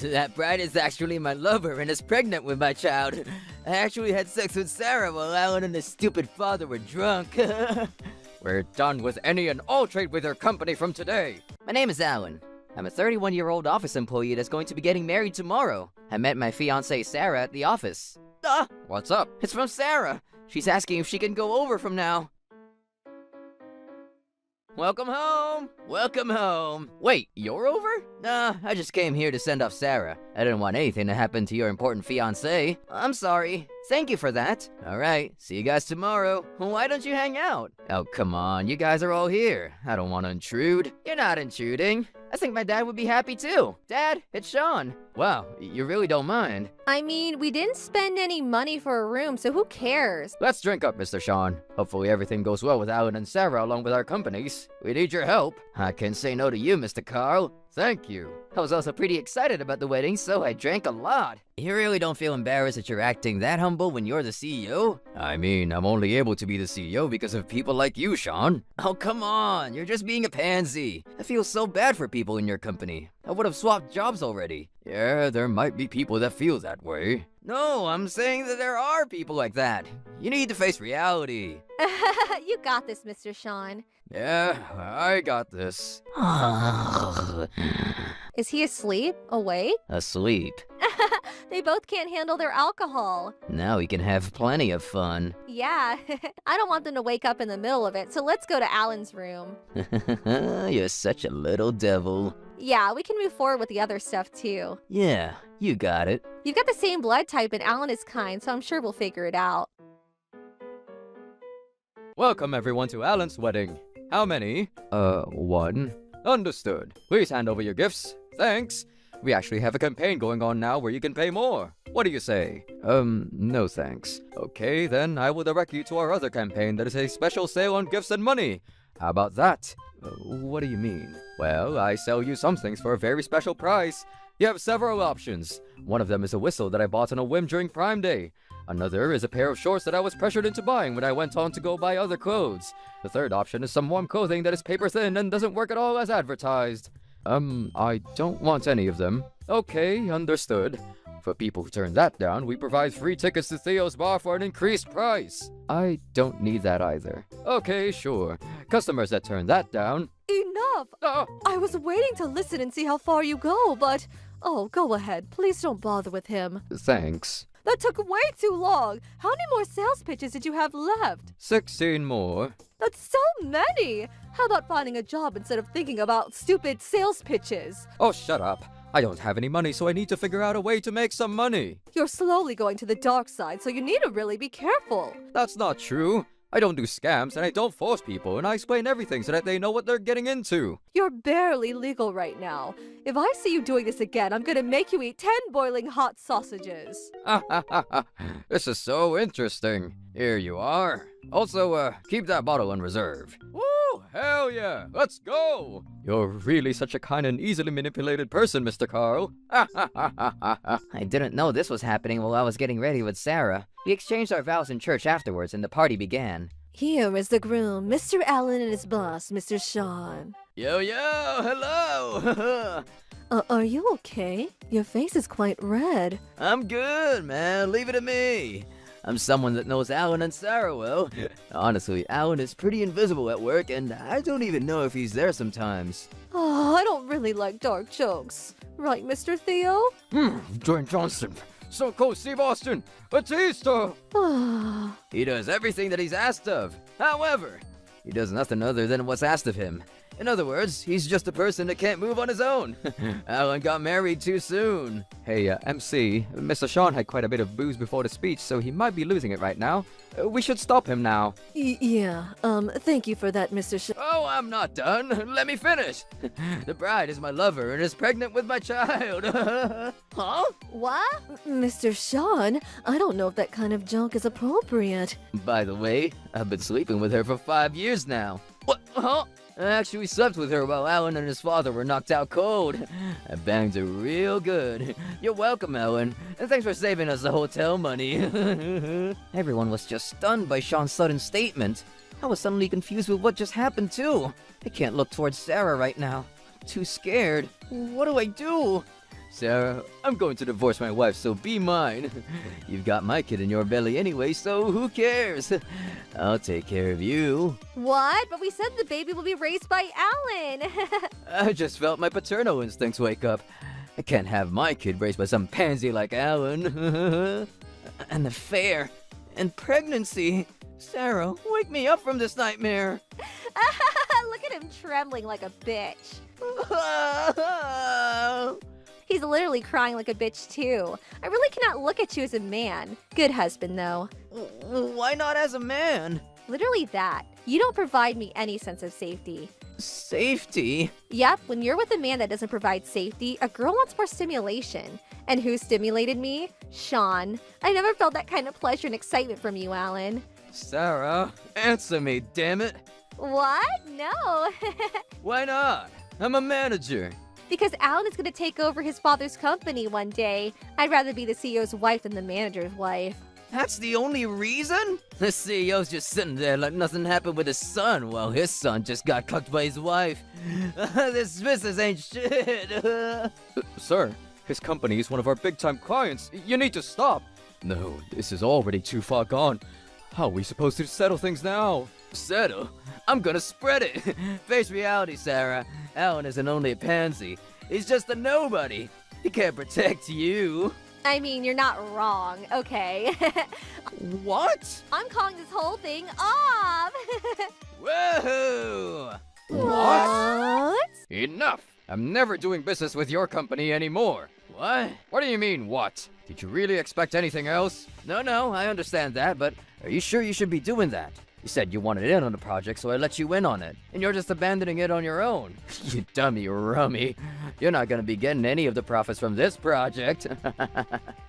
That bride is actually my lover and is pregnant with my child. I actually had sex with Sarah while Alan and his stupid father were drunk. We're done with any and all trade with your company from today. My name is Alan. I'm a 31-year-old office employee that's going to be getting married tomorrow. I met my fiancée Sarah at the office. What's up? It's from Sarah. She's asking if she can go over from now. Welcome home! Welcome home! Wait, you're over? Nah, I just came here to send off Sarah. I didn't want anything to happen to your important fiancé. I'm sorry. Thank you for that. Alright, see you guys tomorrow. Why don't you hang out? Oh, come on, you guys are all here. I don't want to intrude. You're not intruding. I think my dad would be happy too. Dad, it's Sean. Wow, you really don't mind. I mean, we didn't spend any money for a room, so who cares? Let's drink up, Mr. Sean. Hopefully everything goes well with Alan and Sarah along with our companies. We need your help. I can't say no to you, Mr. Carl. Thank you. I was also pretty excited about the wedding, so I drank a lot. You really don't feel embarrassed that you're acting that humble when you're the CEO? I mean, I'm only able to be the CEO because of people like you, Sean. Oh, come on. You're just being a pansy. I feel so bad for people in your company. I would have swapped jobs already. Yeah, there might be people that feel that way. No, I'm saying that there are people like that. You need to face reality. You got this, Mr. Sean. Yeah, I got this. Is he asleep? Awake? Asleep. They both can't handle their alcohol. Now we can have plenty of fun. Yeah, I don't want them to wake up in the middle of it, so let's go to Alan's room. You're such a little devil. Yeah, we can move forward with the other stuff too. Yeah, you got it. You've got the same blood type and Alan is kind, so I'm sure we'll figure it out. Welcome everyone to Alan's wedding. How many? One. Understood. Please hand over your gifts. Thanks. We actually have a campaign going on now where you can pay more. What do you say? No thanks. Okay, then I will direct you to our other campaign that is a special sale on gifts and money. How about that? What do you mean? Well, I sell you some things for a very special price. You have several options. One of them is a whistle that I bought on a whim during Prime Day. Another is a pair of shorts that I was pressured into buying when I went on to go buy other clothes. The third option is some warm clothing that is paper thin and doesn't work at all as advertised. I don't want any of them. Okay, understood. For people who turn that down, we provide free tickets to Theo's bar for an increased price. I don't need that either. Okay, sure. Customers that turn that down... Enough! I was waiting to listen and see how far you go, but... Oh, go ahead. Please don't bother with him. Thanks. That took way too long. How many more sales pitches did you have left? 16 more. That's so many! How about finding a job instead of thinking about stupid sales pitches? Oh, shut up. I don't have any money, so I need to figure out a way to make some money. You're slowly going to the dark side, so you need to really be careful. That's not true. I don't do scams, and I don't force people, and I explain everything so that they know what they're getting into. You're barely legal right now. If I see you doing this again, I'm gonna make you eat 10 boiling hot sausages. This is so interesting. Here you are. Also, keep that bottle in reserve. Woo! Hell yeah! Let's go! You're really such a kind and easily manipulated person, Mr. Carl. I didn't know this was happening while I was getting ready with Sarah. We exchanged our vows in church afterwards and the party began. Here is the groom, Mr. Allen and his boss, Mr. Sean. Yo, hello! Are you okay? Your face is quite red. I'm good, man. Leave it to me. I'm someone that knows Alan and Sarah well. Honestly, Alan is pretty invisible at work, and I don't even know if he's there sometimes. Oh, I don't really like dark jokes. Right, Mr. Theo? Dwayne Johnson. So Cold Steve Austin. Batista. He does everything that he's asked of. However, he does nothing other than what's asked of him. In other words, he's just a person that can't move on his own. Alan got married too soon. Hey, MC, Mr. Sean had quite a bit of booze before the speech, so he might be losing it right now. We should stop him now. Yeah, thank you for that, Mr. Oh, I'm not done. Let me finish. The bride is my lover and is pregnant with my child. Huh? What? Mr. Sean, I don't know if that kind of joke is appropriate. By the way, I've been sleeping with her for 5 years now. What? Huh? I actually slept with her while Alan and his father were knocked out cold. I banged her real good. You're welcome, Alan. And thanks for saving us the hotel money. Everyone was just stunned by Sean's sudden statement. I was suddenly confused with what just happened, too. I can't look towards Sarah right now. I'm too scared. What do I do? Sarah, I'm going to divorce my wife, so be mine. You've got my kid in your belly anyway, so who cares? I'll take care of you. What? But we said the baby will be raised by Alan. I just felt my paternal instincts wake up. I can't have my kid raised by some pansy like Alan. An affair. And pregnancy. Sarah, wake me up from this nightmare. Look at him trembling like a bitch. He's literally crying like a bitch, too. I really cannot look at you as a man. Good husband, though. Why not as a man? Literally that. You don't provide me any sense of safety. Safety? Yep, when you're with a man that doesn't provide safety, a girl wants more stimulation. And who stimulated me? Sean. I never felt that kind of pleasure and excitement from you, Alan. Sarah, answer me, damn it. What? No. Why not? I'm a manager. Because Alan is going to take over his father's company one day. I'd rather be the CEO's wife than the manager's wife. That's the only reason? The CEO's just sitting there like nothing happened with his son while his son just got cucked by his wife. This business ain't shit. Sir, his company is one of our big-time clients. You need to stop. No, this is already too far gone. How are we supposed to settle things now? Settle? I'm gonna spread it. Face reality, Sarah. Alan isn't only a pansy. He's just a nobody. He can't protect you. I mean, you're not wrong, okay? What? I'm calling this whole thing off. Whoa! What? Enough! I'm never doing business with your company anymore. What? What do you mean, what? Did you really expect anything else? No, I understand that, but are you sure you should be doing that? You said you wanted in on the project, so I let you in on it. And you're just abandoning it on your own. You dummy rummy. You're not gonna be getting any of the profits from this project.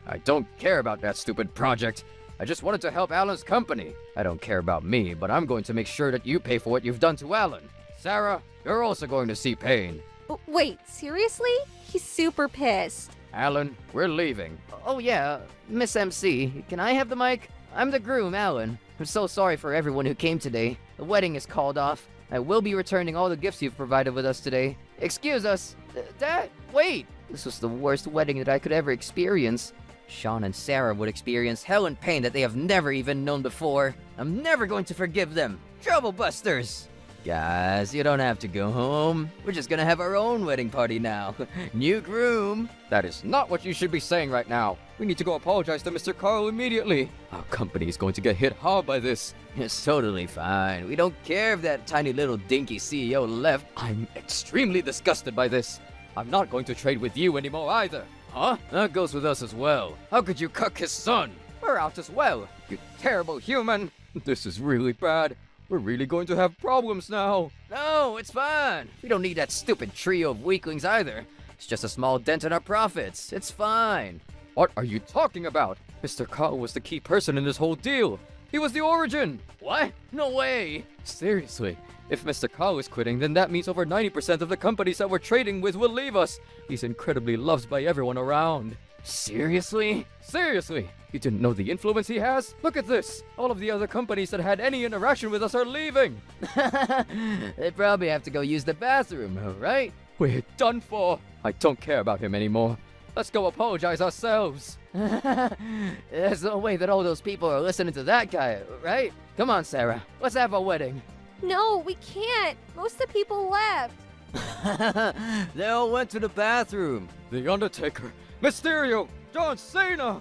I don't care about that stupid project. I just wanted to help Alan's company. I don't care about me, but I'm going to make sure that you pay for what you've done to Alan. Sarah, you're also going to see pain. Wait, seriously? He's super pissed. Alan, we're leaving. Oh yeah, Miss MC, can I have the mic? I'm the groom, Alan. I'm so sorry for everyone who came today. The wedding is called off. I will be returning all the gifts you've provided with us today. Excuse us. Dad, wait! This was the worst wedding that I could ever experience. Sean and Sarah would experience hell and pain that they have never even known before. I'm never going to forgive them. Trouble busters! Guys, you don't have to go home. We're just gonna have our own wedding party now. New groom. That is not what you should be saying right now. We need to go apologize to Mr. Carl immediately. Our company is going to get hit hard by this. It's totally fine. We don't care if that tiny little dinky CEO left. I'm extremely disgusted by this. I'm not going to trade with you anymore either. Huh? That goes with us as well. How could you cuck his son? We're out as well, you terrible human. This is really bad. We're really going to have problems now. No, it's fine. We don't need that stupid trio of weaklings either. It's just a small dent in our profits. It's fine. What are you talking about? Mr. Carl was the key person in this whole deal. He was the origin. What? No way. Seriously, if Mr. Carl is quitting, then that means over 90% of the companies that we're trading with will leave us. He's incredibly loved by everyone around. Seriously? Seriously? You didn't know the influence he has? Look at this! All of the other companies that had any interaction with us are leaving! They probably have to go use the bathroom, right? We're done for! I don't care about him anymore. Let's go apologize ourselves! There's no way that all those people are listening to that guy, right? Come on, Sarah. Let's have a wedding. No, we can't. Most of the people left. They all went to the bathroom. The Undertaker, Mysterio, John Cena!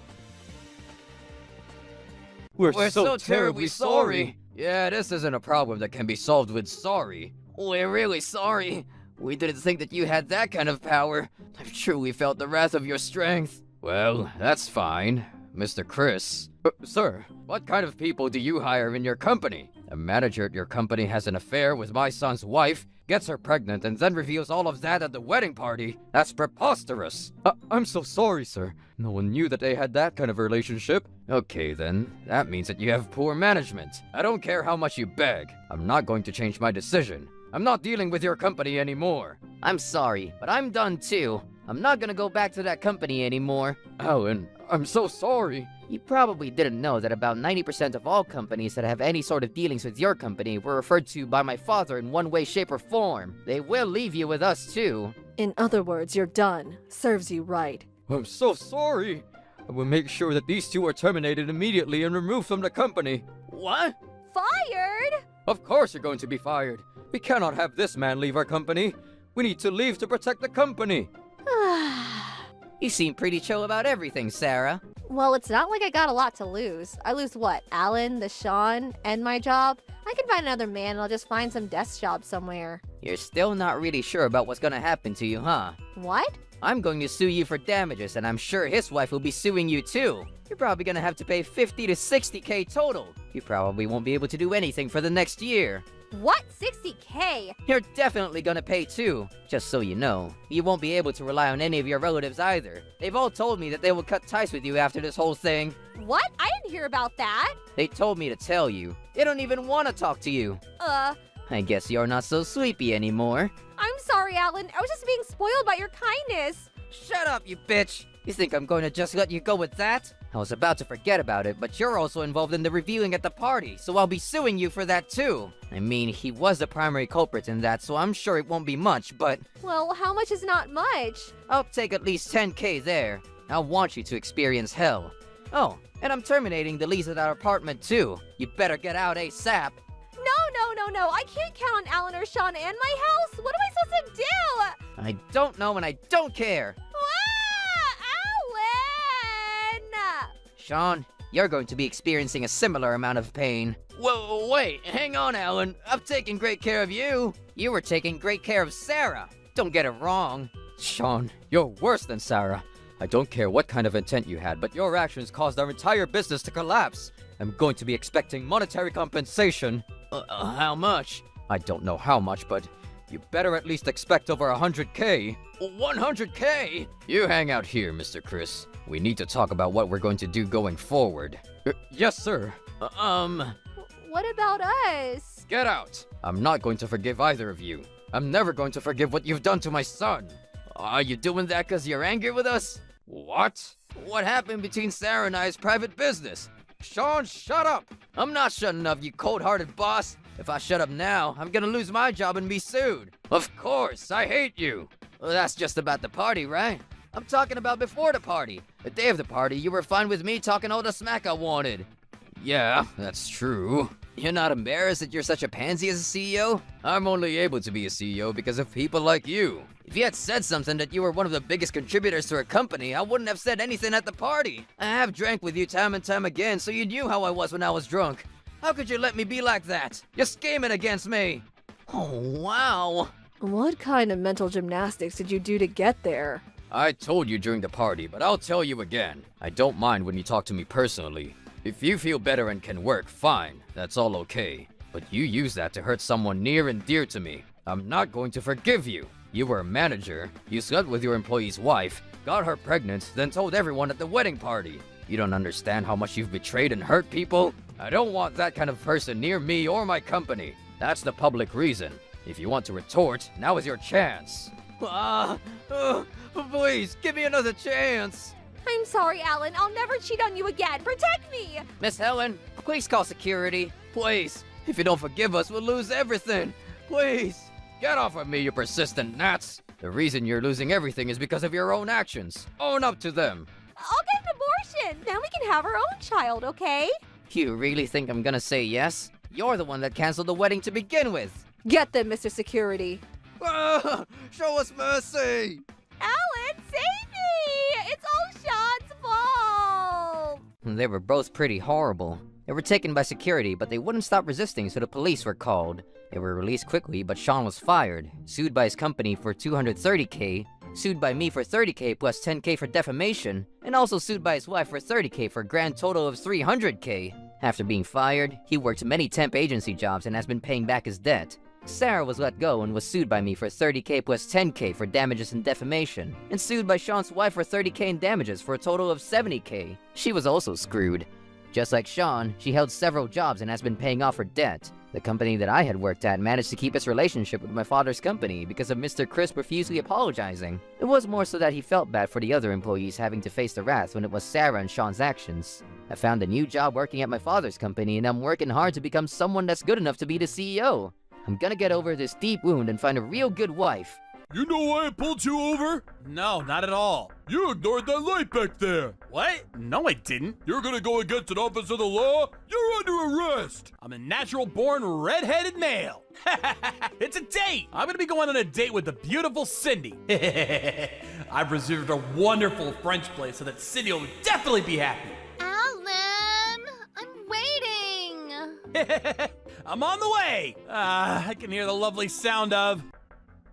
We're so terribly sorry. Yeah, this isn't a problem that can be solved with sorry. We're really sorry. We didn't think that you had that kind of power. I've truly felt the wrath of your strength. Well, that's fine. Mr. Chris. Sir, what kind of people do you hire in your company? A manager at your company has an affair with my son's wife, gets her pregnant, and then reveals all of that at the wedding party? That's preposterous! I'm so sorry, sir. No one knew that they had that kind of relationship. Okay, then. That means that you have poor management. I don't care how much you beg. I'm not going to change my decision. I'm not dealing with your company anymore. I'm sorry, but I'm done too. I'm not gonna go back to that company anymore. Alan, I'm so sorry. You probably didn't know that about 90% of all companies that have any sort of dealings with your company were referred to by my father in one way, shape, or form. They will leave you with us too. In other words, you're done. Serves you right. I'm so sorry. I will make sure that these two are terminated immediately and removed from the company. What? Fired? Of course you're going to be fired. We cannot have this man leave our company. We need to leave to protect the company. You seem pretty chill about everything, Sarah. Well, it's not like I got a lot to lose. I lose what? Alan, the Sean, and my job? I can find another man and I'll just find some desk job somewhere. You're still not really sure about what's gonna happen to you, huh? What? I'm going to sue you for damages, and I'm sure his wife will be suing you too. You're probably gonna have to pay 50 to 60K total. You probably won't be able to do anything for the next year. What? 60K? You're definitely gonna pay too. Just so you know, you won't be able to rely on any of your relatives either. They've all told me that they will cut ties with you after this whole thing. What? I didn't hear about that. They told me to tell you. They don't even want to talk to you. I guess you're not so sleepy anymore. I'm sorry, Alan. I was just being spoiled by your kindness. Shut up, you bitch! You think I'm going to just let you go with that? I was about to forget about it, but you're also involved in the reviewing at the party, so I'll be suing you for that too. I mean, he was the primary culprit in that, so I'm sure it won't be much, but Well, how much is not much? I'll take at least 10K there. I want you to experience hell. Oh, and I'm terminating the lease of that apartment too. You better get out ASAP. No. I can't count on Alan or Sean and my house. What am I supposed to do? I don't know and I don't care. Alan! Sean, you're going to be experiencing a similar amount of pain. Whoa, wait, hang on, Alan. I've taken great care of you. You were taking great care of Sarah. Don't get it wrong. Sean, you're worse than Sarah. I don't care what kind of intent you had, but your actions caused our entire business to collapse. I'm going to be expecting monetary compensation. How much? I don't know how much, but you better at least expect over 100K. 100K? You hang out here, Mr. Chris. We need to talk about what we're going to do going forward. Yes, sir. What about us? Get out! I'm not going to forgive either of you. I'm never going to forgive what you've done to my son. Are you doing that because you're angry with us? What? What happened between Sarah and I's private business? Sean, shut up! I'm not shutting up, you cold-hearted boss. If I shut up now, I'm gonna lose my job and be sued. Of course, I hate you. Well, that's just about the party, right? I'm talking about before the party. The day of the party, you were fine with me talking all the smack I wanted. Yeah, that's true. You're not embarrassed that you're such a pansy as a CEO? I'm only able to be a CEO because of people like you. If you had said something that you were one of the biggest contributors to our company, I wouldn't have said anything at the party. I have drank with you time and time again, so you knew how I was when I was drunk. How could you let me be like that? You're scheming against me. Oh, wow. What kind of mental gymnastics did you do to get there? I told you during the party, but I'll tell you again. I don't mind when you talk to me personally. If you feel better and can work, fine. That's all okay. But you use that to hurt someone near and dear to me. I'm not going to forgive you. You were a manager. You slept with your employee's wife, got her pregnant, then told everyone at the wedding party. You don't understand how much you've betrayed and hurt people? I don't want that kind of person near me or my company. That's the public reason. If you want to retort, now is your chance. Please, give me another chance. I'm sorry, Alan. I'll never cheat on you again. Protect me! Miss Helen, please call security. Please. If you don't forgive us, we'll lose everything. Please. Get off of me, you persistent gnats! The reason you're losing everything is because of your own actions. Own up to them. I'll get an abortion. Then we can have our own child, okay? You really think I'm gonna say yes? You're the one that canceled the wedding to begin with. Get them, Mr. Security. Show us mercy! Alan, save me! It's all Sean's fault! They were both pretty horrible. They were taken by security, but they wouldn't stop resisting, so the police were called. They were released quickly, but Sean was fired, sued by his company for 230K, sued by me for 30K plus 10K for defamation, and also sued by his wife for 30K for a grand total of 300K. After being fired, he worked many temp agency jobs and has been paying back his debt. Sarah was let go and was sued by me for 30K plus 10K for damages and defamation, and sued by Sean's wife for 30K in damages for a total of 70K. She was also screwed. Just like Sean, she held several jobs and has been paying off her debt. The company that I had worked at managed to keep its relationship with my father's company because of Mr. Chris profusely apologizing. It was more so that he felt bad for the other employees having to face the wrath when it was Sarah and Sean's actions. I found a new job working at my father's company and I'm working hard to become someone that's good enough to be the CEO. I'm gonna get over this deep wound and find a real good wife. You know why I pulled you over? No, not at all. You ignored that light back there. What? No, I didn't. You're gonna go against an officer of the law? You're under arrest. I'm a natural-born red-headed male. It's a date. I'm gonna be going on a date with the beautiful Cindy. I've reserved a wonderful French place so that Cindy will definitely be happy. Alan, I'm waiting. I'm on the way. I can hear the lovely sound of...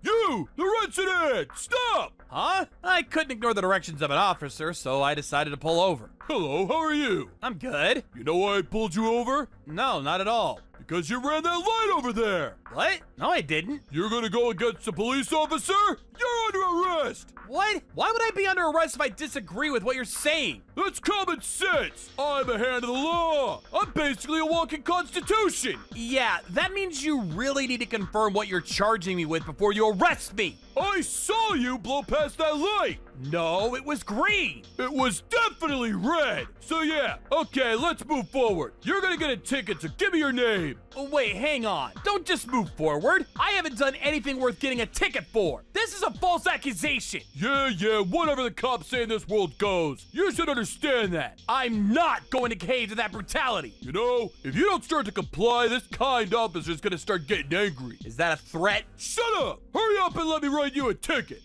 You, the red sedan, stop! Huh? I couldn't ignore the directions of an officer, so I decided to pull over. Hello, how are you? I'm good. You know why I pulled you over? No, not at all. Because you ran that light over there. What? No, I didn't. You're gonna go against a police officer? You're under arrest. What? Why would I be under arrest if I disagree with what you're saying? That's common sense. I'm a hand of the law. I'm basically a walking constitution. Yeah, that means you really need to confirm what you're charging me with before you arrest me. I saw you blow past that light. No, it was green. It was definitely red. So yeah, okay, let's move forward. You're gonna get a ticket, so give me your name. Oh, wait, hang on. Don't just move forward. I haven't done anything worth getting a ticket for. This is a false accusation. Yeah, whatever the cops say in this world goes. You should understand that. I'm not going to cave to that brutality. You know, if you don't start to comply, this kind officer's gonna start getting angry. Is that a threat? Shut up! Hurry up and let me write you a ticket.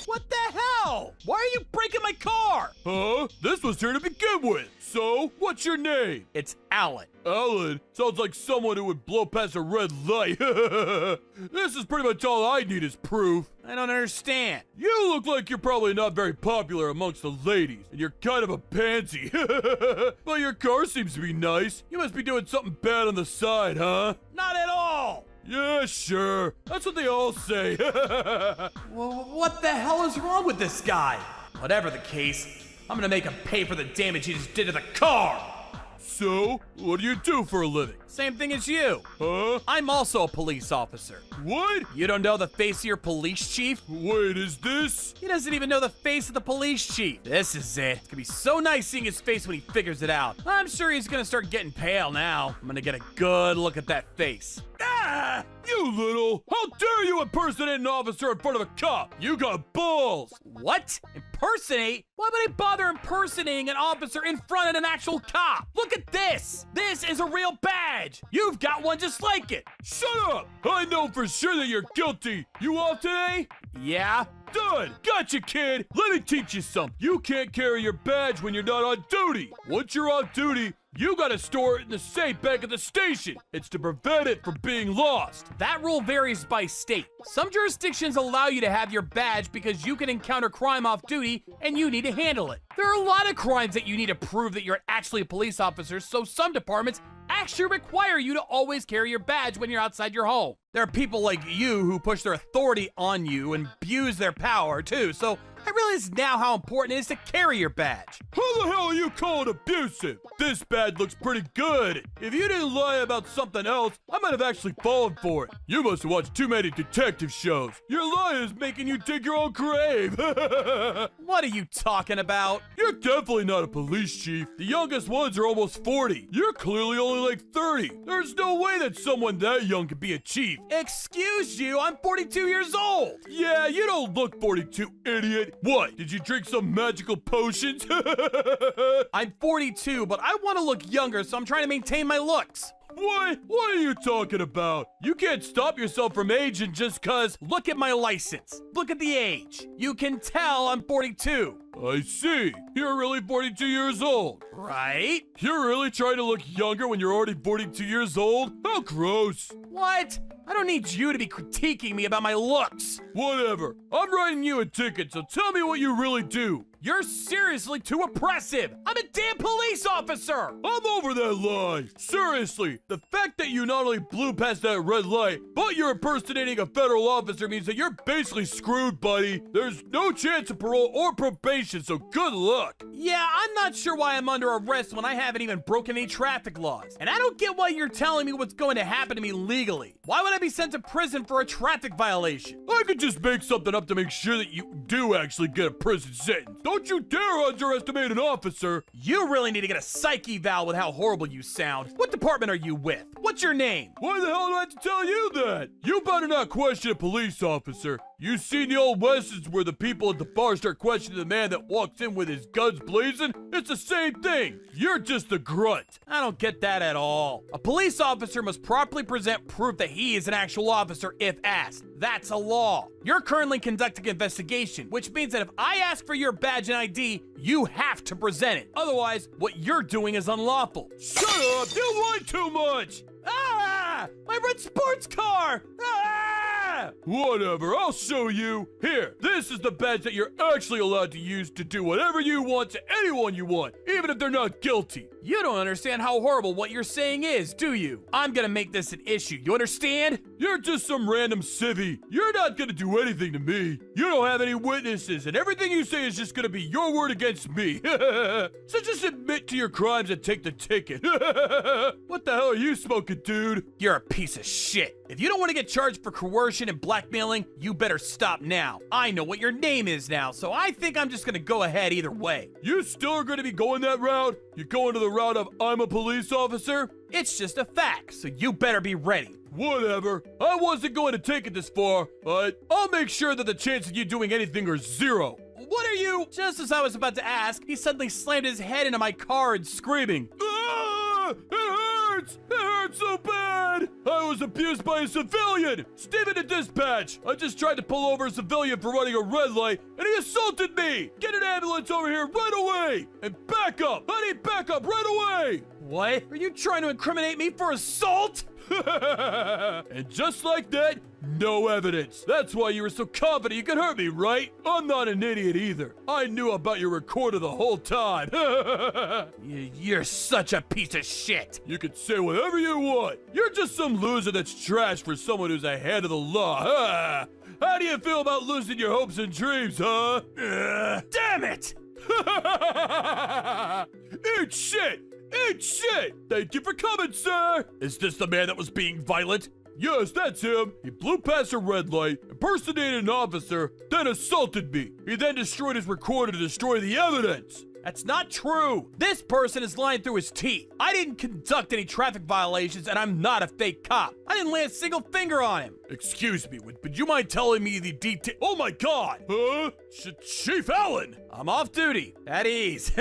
What the hell? Why are you breaking my car? Huh? This was here to begin with. So, what's your name? It's Alan. Alan? Sounds like someone who would blow past a red light. This is pretty much all I need as proof. I don't understand. You look like you're probably not very popular amongst the ladies, and you're kind of a pansy. But your car seems to be nice. You must be doing something bad on the side, huh? Not at all. Yeah, sure. That's what they all say. Well, what the hell is wrong with this guy? Whatever the case, I'm gonna make him pay for the damage he just did to the car. So, what do you do for a living? Same thing as you. Huh? I'm also a police officer. What? You don't know the face of your police chief? Wait, is this? He doesn't even know the face of the police chief. This is it. It's gonna be so nice seeing his face when he figures it out. I'm sure he's gonna start getting pale now. I'm gonna get a good look at that face. Ah! You little! How dare you impersonate an officer in front of a cop? You got balls! What? Impersonate? Why would I bother impersonating an officer in front of an actual cop? Look at this! This is a real badge! You've got one just like it! Shut up! I know for sure that you're guilty! You off today? Yeah? Done! Gotcha, kid! Let me teach you something. You can't carry your badge when you're not on duty. Once you're on duty, you gotta store it in the safe back at the station. It's to prevent it from being lost. That rule varies by state. Some jurisdictions allow you to have your badge because you can encounter crime off duty and you need to handle it. There are a lot of crimes that you need to prove that you're actually a police officer, so some departments actually require you to always carry your badge when you're outside your home. There are people like you who push their authority on you and abuse their power too, so I realize now how important it is to carry your badge. Who the hell are you calling abusive? This badge looks pretty good. If you didn't lie about something else, I might have actually fallen for it. You must have watched too many detective shows. Your lie is making you dig your own grave. What are you talking about? You're definitely not a police chief. The youngest ones are almost 40. You're clearly only like 30. There's no way that someone that young could be a chief. Excuse you, I'm 42 years old. Yeah, you don't look 42, idiot. What, did you drink some magical potions? I'm 42, but I want to look younger, so I'm trying to maintain my looks. What? What are you talking about? You can't stop yourself from aging just cause. Look at my license. Look at the age. You can tell I'm 42. I see. You're really 42 years old. Right? You're really trying to look younger when you're already 42 years old? How gross. What? I don't need you to be critiquing me about my looks. Whatever. I'm writing you a ticket, so tell me what you really do. You're seriously too oppressive. I'm a damn police officer. I'm over that lie. Seriously, the fact that you not only blew past that red light, but you're impersonating a federal officer means that you're basically screwed, buddy. There's no chance of parole or probation, so good luck. Yeah, I'm not sure why I'm under arrest when I haven't even broken any traffic laws. And I don't get why you're telling me what's going to happen to me legally. Why would I be sent to prison for a traffic violation? I could just make something up to make sure that you do actually get a prison sentence. Don't you dare underestimate an officer. You really need to get a psych eval with how horrible you sound. What department are you with? What's your name? Why the hell do I have to tell you that? You better not question a police officer. You seen the old westerns where the people at the bar start questioning the man that walks in with his guns blazing? It's the same thing. You're just a grunt. I don't get that at all. A police officer must properly present proof that he is an actual officer if asked. That's a law. You're currently conducting an investigation, which means that if I ask for your badge and ID, you have to present it. Otherwise, what you're doing is unlawful. Shut up! You whine too much! Ah! My red sports car! Ah! Whatever, I'll show you. Here, this is the badge that you're actually allowed to use to do whatever you want to anyone you want, even if they're not guilty. You don't understand how horrible what you're saying is, do you? I'm gonna make this an issue. You understand? You're just some random civvy. You're not gonna do anything to me. You don't have any witnesses, and everything you say is just gonna be your word against me. So just admit to your crimes and take the ticket. What the hell are you smoking, dude? You're a piece of shit. If you don't want to get charged for coercion and blackmailing, you better stop now. I know what your name is now, so I think I'm just gonna go ahead either way. You still are gonna be going that route? You going to the route of I'm a police officer? It's just a fact, so you better be ready. Whatever. I wasn't going to take it this far, but I'll make sure that the chance of you doing anything are zero. What are you? Just as I was about to ask, he suddenly slammed his head into my car and screaming. Ah! It hurts! It hurts so bad! I was abused by a civilian! Steven to dispatch! I just tried to pull over a civilian for running a red light, and he assaulted me! Get an ambulance over here right away! And back up! I need backup right away! What? Are you trying to incriminate me for assault? And just like that, no evidence. That's why you were so confident you could hurt me, right? I'm not an idiot either. I knew about your recorder the whole time. You're such a piece of shit. You can say whatever you want. You're just some loser that's trash for someone who's ahead of the law. How do you feel about losing your hopes and dreams, huh? Damn it! Eat shit! Eat shit! Thank you for coming, sir! Is this the man that was being violent? Yes, that's him. He blew past a red light, impersonated an officer, then assaulted me. He then destroyed his recorder to destroy the evidence. That's not true. This person is lying through his teeth. I didn't conduct any traffic violations, and I'm not a fake cop. I didn't lay a single finger on him. Excuse me, would you mind telling me the detail? Oh my god! Huh? Chief Allen! I'm off duty. At ease.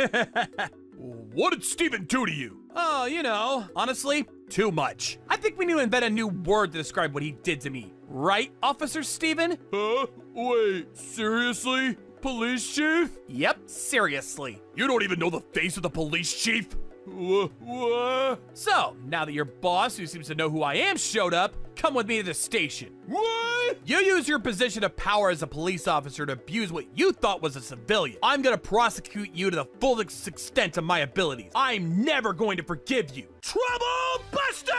What did Steven do to you? Oh, you know, honestly, too much. I think we need to invent a new word to describe what he did to me. Right, Officer Steven? Huh? Wait, seriously? Police chief? Yep, seriously. You don't even know the face of the police chief? What? So, now that your boss, who seems to know who I am, showed up, come with me to the station. What? You use your position of power as a police officer to abuse what you thought was a civilian. I'm gonna prosecute you to the full extent of my abilities. I'm never going to forgive you. Trouble Buster!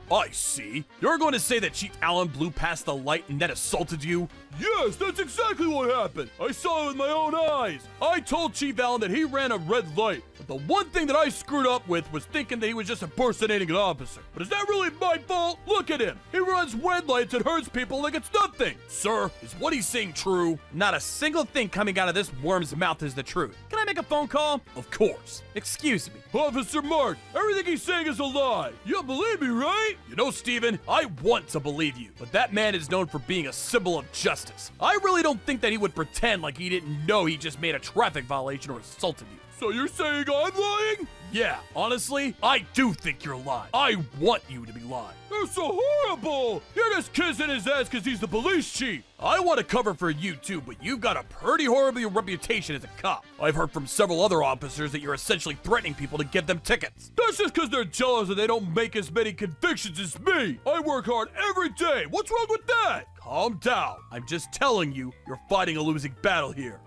I see. You're going to say that Chief Allen blew past the light and then assaulted you? Yes, that's exactly what happened. I saw it with my own eyes. I told Chief Allen that he ran a red light, but the one thing that I screwed up with was thinking that he was just impersonating an officer. But is that really my fault? Look at him. He runs red lights and hurts people like it's nothing. Sir, is what he's saying true? Not a single thing coming out of this worm's mouth is the truth. Can I make a phone call? Of course. Excuse me. Officer Mark, everything he's saying is a lie. You don't believe me, right? You know, Steven, I want to believe you, but that man is known for being a symbol of justice. I really don't think that he would pretend like he didn't know he just made a traffic violation or assaulted you. So you're saying I'm lying? Yeah, honestly, I do think you're lying. I want you to be lying. You're so horrible! You're just kissing his ass because he's the police chief. I want to cover for you too, but you've got a pretty horrible reputation as a cop. I've heard from several other officers that you're essentially threatening people to give them tickets. That's just because they're jealous that they don't make as many convictions as me. I work hard every day. What's wrong with that? Calm down. I'm just telling you, you're fighting a losing battle here.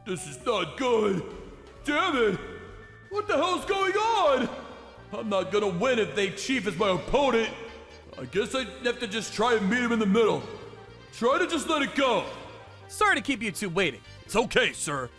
This is not good. Damn it! What the hell's going on? I'm not gonna win if they chief is my opponent. I guess I have to just try and meet him in the middle. Try to just let it go. Sorry to keep you two waiting. It's okay, sir.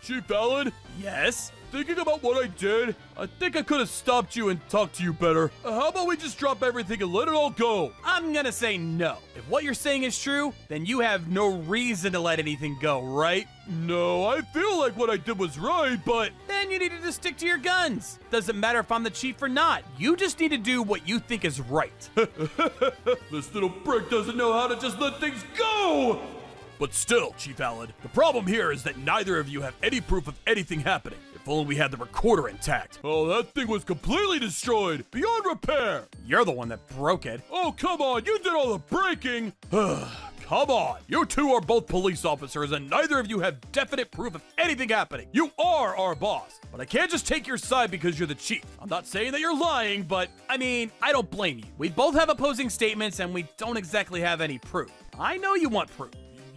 Chief Allen? Yes? Thinking about what I did, I think I could have stopped you and talked to you better. How about we just drop everything and let it all go? I'm gonna say no. If what you're saying is true, then you have no reason to let anything go, right? No, I feel like what I did was right, but... Then you needed to stick to your guns. Doesn't matter if I'm the chief or not. You just need to do what you think is right. This little prick doesn't know how to just let things go! But still, Chief Allen, the problem here is that neither of you have any proof of anything happening. If only we had the recorder intact. Oh, that thing was completely destroyed, beyond repair. You're the one that broke it. Oh, come on, you did all the breaking. Come on, you two are both police officers and neither of you have definite proof of anything happening. You are our boss, but I can't just take your side because you're the chief. I'm not saying that you're lying, but I mean, I don't blame you. We both have opposing statements and we don't exactly have any proof. I know you want proof.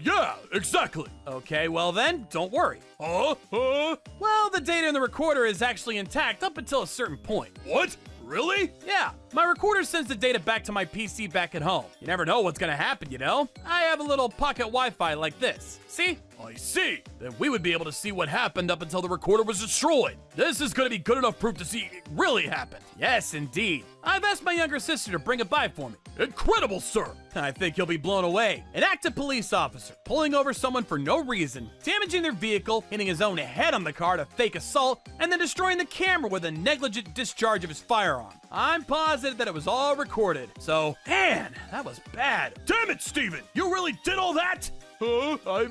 yeah, exactly. Okay, well then, don't worry. Huh? Well, the data in the recorder is actually intact up until a certain point. What? Really? Yeah, my recorder sends the data back to my PC back at home. You never know what's gonna happen, you know? I have a little pocket Wi-Fi like this. See? I see. Then we would be able to see what happened up until the recorder was destroyed. This is going to be good enough proof to see it really happened. Yes, indeed. I've asked my younger sister to bring it by for me. Incredible, sir. I think you'll be blown away. An active police officer pulling over someone for no reason, damaging their vehicle, hitting his own head on the car to fake assault, and then destroying the camera with a negligent discharge of his firearm. I'm positive that it was all recorded. So, man, that was bad. Damn it, Steven! You really did all that? I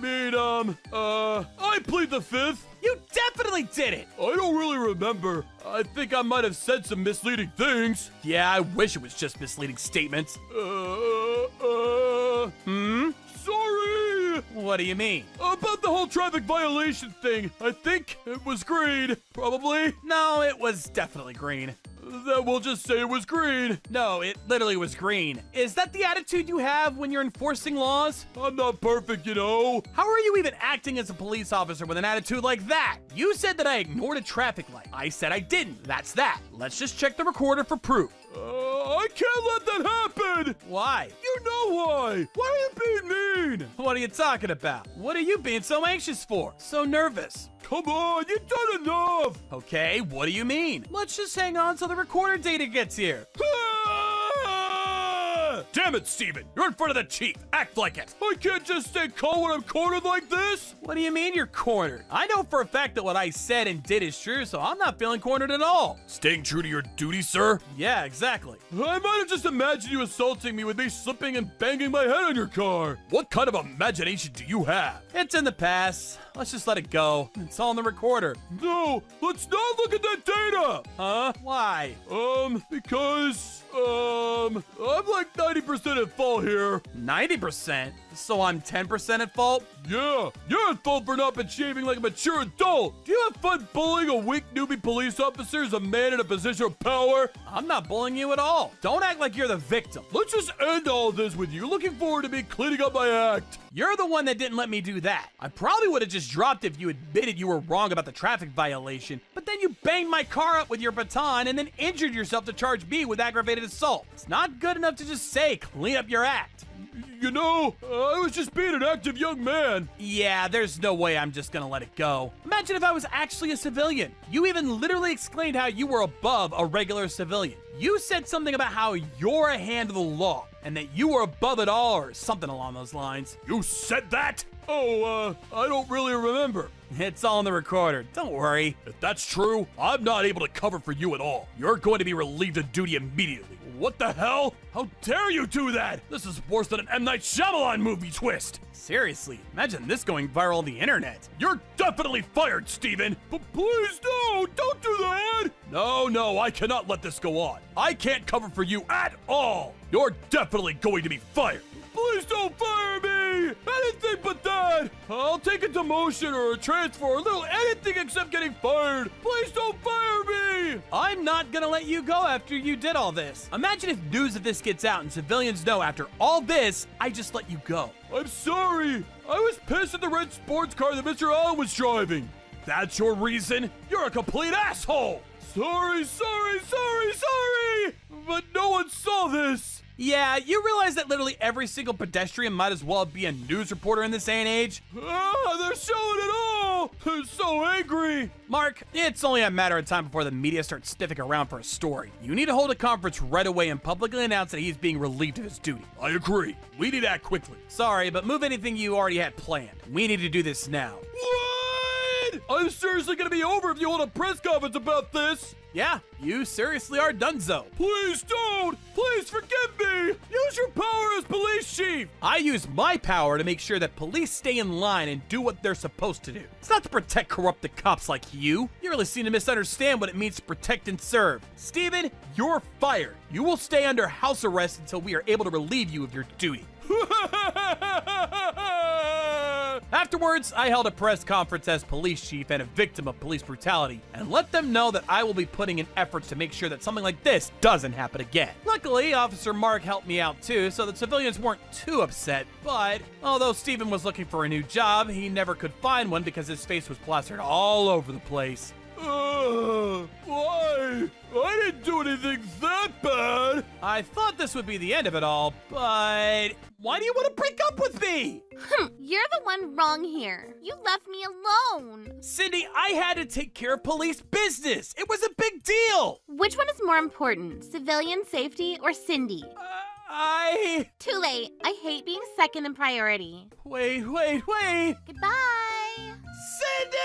plead the fifth. You definitely did it! I don't really remember. I think I might have said some misleading things. Yeah, I wish it was just misleading statements. Sorry! What do you mean? About the whole traffic violation thing. I think it was green. Probably. No, it was definitely green. Then we'll just say it was green. No, it literally was green. Is that the attitude you have when you're enforcing laws? I'm not perfect, you know. How are you even acting as a police officer with an attitude like that? You said that I ignored a traffic light. I said I didn't. That's that. Let's just check the recorder for proof. I can't let that happen. Why? You know why. Why are you being mean? What are you talking about? What are you being so anxious for? So nervous? Come on, you've done enough. Okay, what do you mean? Let's just hang on till the recorder data gets here. Damn it, Steven. You're in front of the chief. Act like it. I can't just stay calm when I'm cornered like this. What do you mean you're cornered? I know for a fact that what I said and did is true, so I'm not feeling cornered at all. Staying true to your duty, sir? Yeah, exactly. I might have just imagined you assaulting me with me slipping and banging my head on your car. What kind of imagination do you have? It's in the past. Let's just let it go. It's all in the recorder. No, let's not look at that data. Huh? Why? Because, I'm like 90% at fault here. 90%? So I'm 10% at fault? Yeah, you're at fault for not behaving like a mature adult. Do you have fun bullying a weak newbie police officer as a man in a position of power? I'm not bullying you at all. Don't act like you're the victim. Let's just end all this with you. Looking forward to me cleaning up my act. You're the one that didn't let me do that. I probably would have just dropped if you admitted you were wrong about the traffic violation, but then you banged my car up with your baton and then injured yourself to charge me with aggravated assault. It's not good enough to just say clean up your act. You know, I was just being an active young man. Yeah, there's no way I'm just gonna let it go. Imagine if I was actually a civilian. You even literally explained how you were above a regular civilian. You said something about how you're a hand of the law and that you were above it all or something along those lines. You said that? Oh, I don't really remember. It's all in the recorder. Don't worry. If that's true, I'm not able to cover for you at all. You're going to be relieved of duty immediately. What the hell? How dare you do that? This is worse than an M. Night Shyamalan movie twist. Seriously, imagine this going viral on the internet. You're definitely fired, Steven. But please don't do that. No, I cannot let this go on. I can't cover for you at all. You're definitely going to be fired. Please don't fire me! Anything but that! I'll take a demotion or a transfer or a little anything except getting fired! Please don't fire me! I'm not gonna let you go after you did all this. Imagine if news of this gets out and civilians know after all this, I just let you go. I'm sorry! I was pissed at the red sports car that Mr. Allen was driving. That's your reason? You're a complete asshole! Sorry! But no one saw this! Yeah, you realize that literally every single pedestrian might as well be a news reporter in this day and age? They're showing it all! Oh, I'm so angry. Mark, it's only a matter of time before the media starts sniffing around for a story. You need to hold a conference right away and publicly announce that he's being relieved of his duty. I agree. We need to act quickly. Sorry, but move anything you already had planned. We need to do this now. What? I'm seriously gonna be over if you hold a press conference about this. Yeah, you seriously are donezo. Please don't! Please forgive me! Use your power as police chief! I use my power to make sure that police stay in line and do what they're supposed to do. It's not to protect corrupted cops like you. You really seem to misunderstand what it means to protect and serve. Steven, you're fired. You will stay under house arrest until we are able to relieve you of your duty. Afterwards, I held a press conference as police chief and a victim of police brutality, and let them know that I will be putting in efforts to make sure that something like this doesn't happen again. Luckily, Officer Mark helped me out too, so the civilians weren't too upset, but although Steven was looking for a new job, he never could find one because his face was plastered all over the place. Why? I didn't do anything that bad. I thought this would be the end of it all, but why do you want to break up with me? You're the one wrong here. You left me alone. Cindy, I had to take care of police business. It was a big deal. Which one is more important, civilian safety or Cindy? Too late. I hate being second in priority. Wait. Goodbye. Cindy!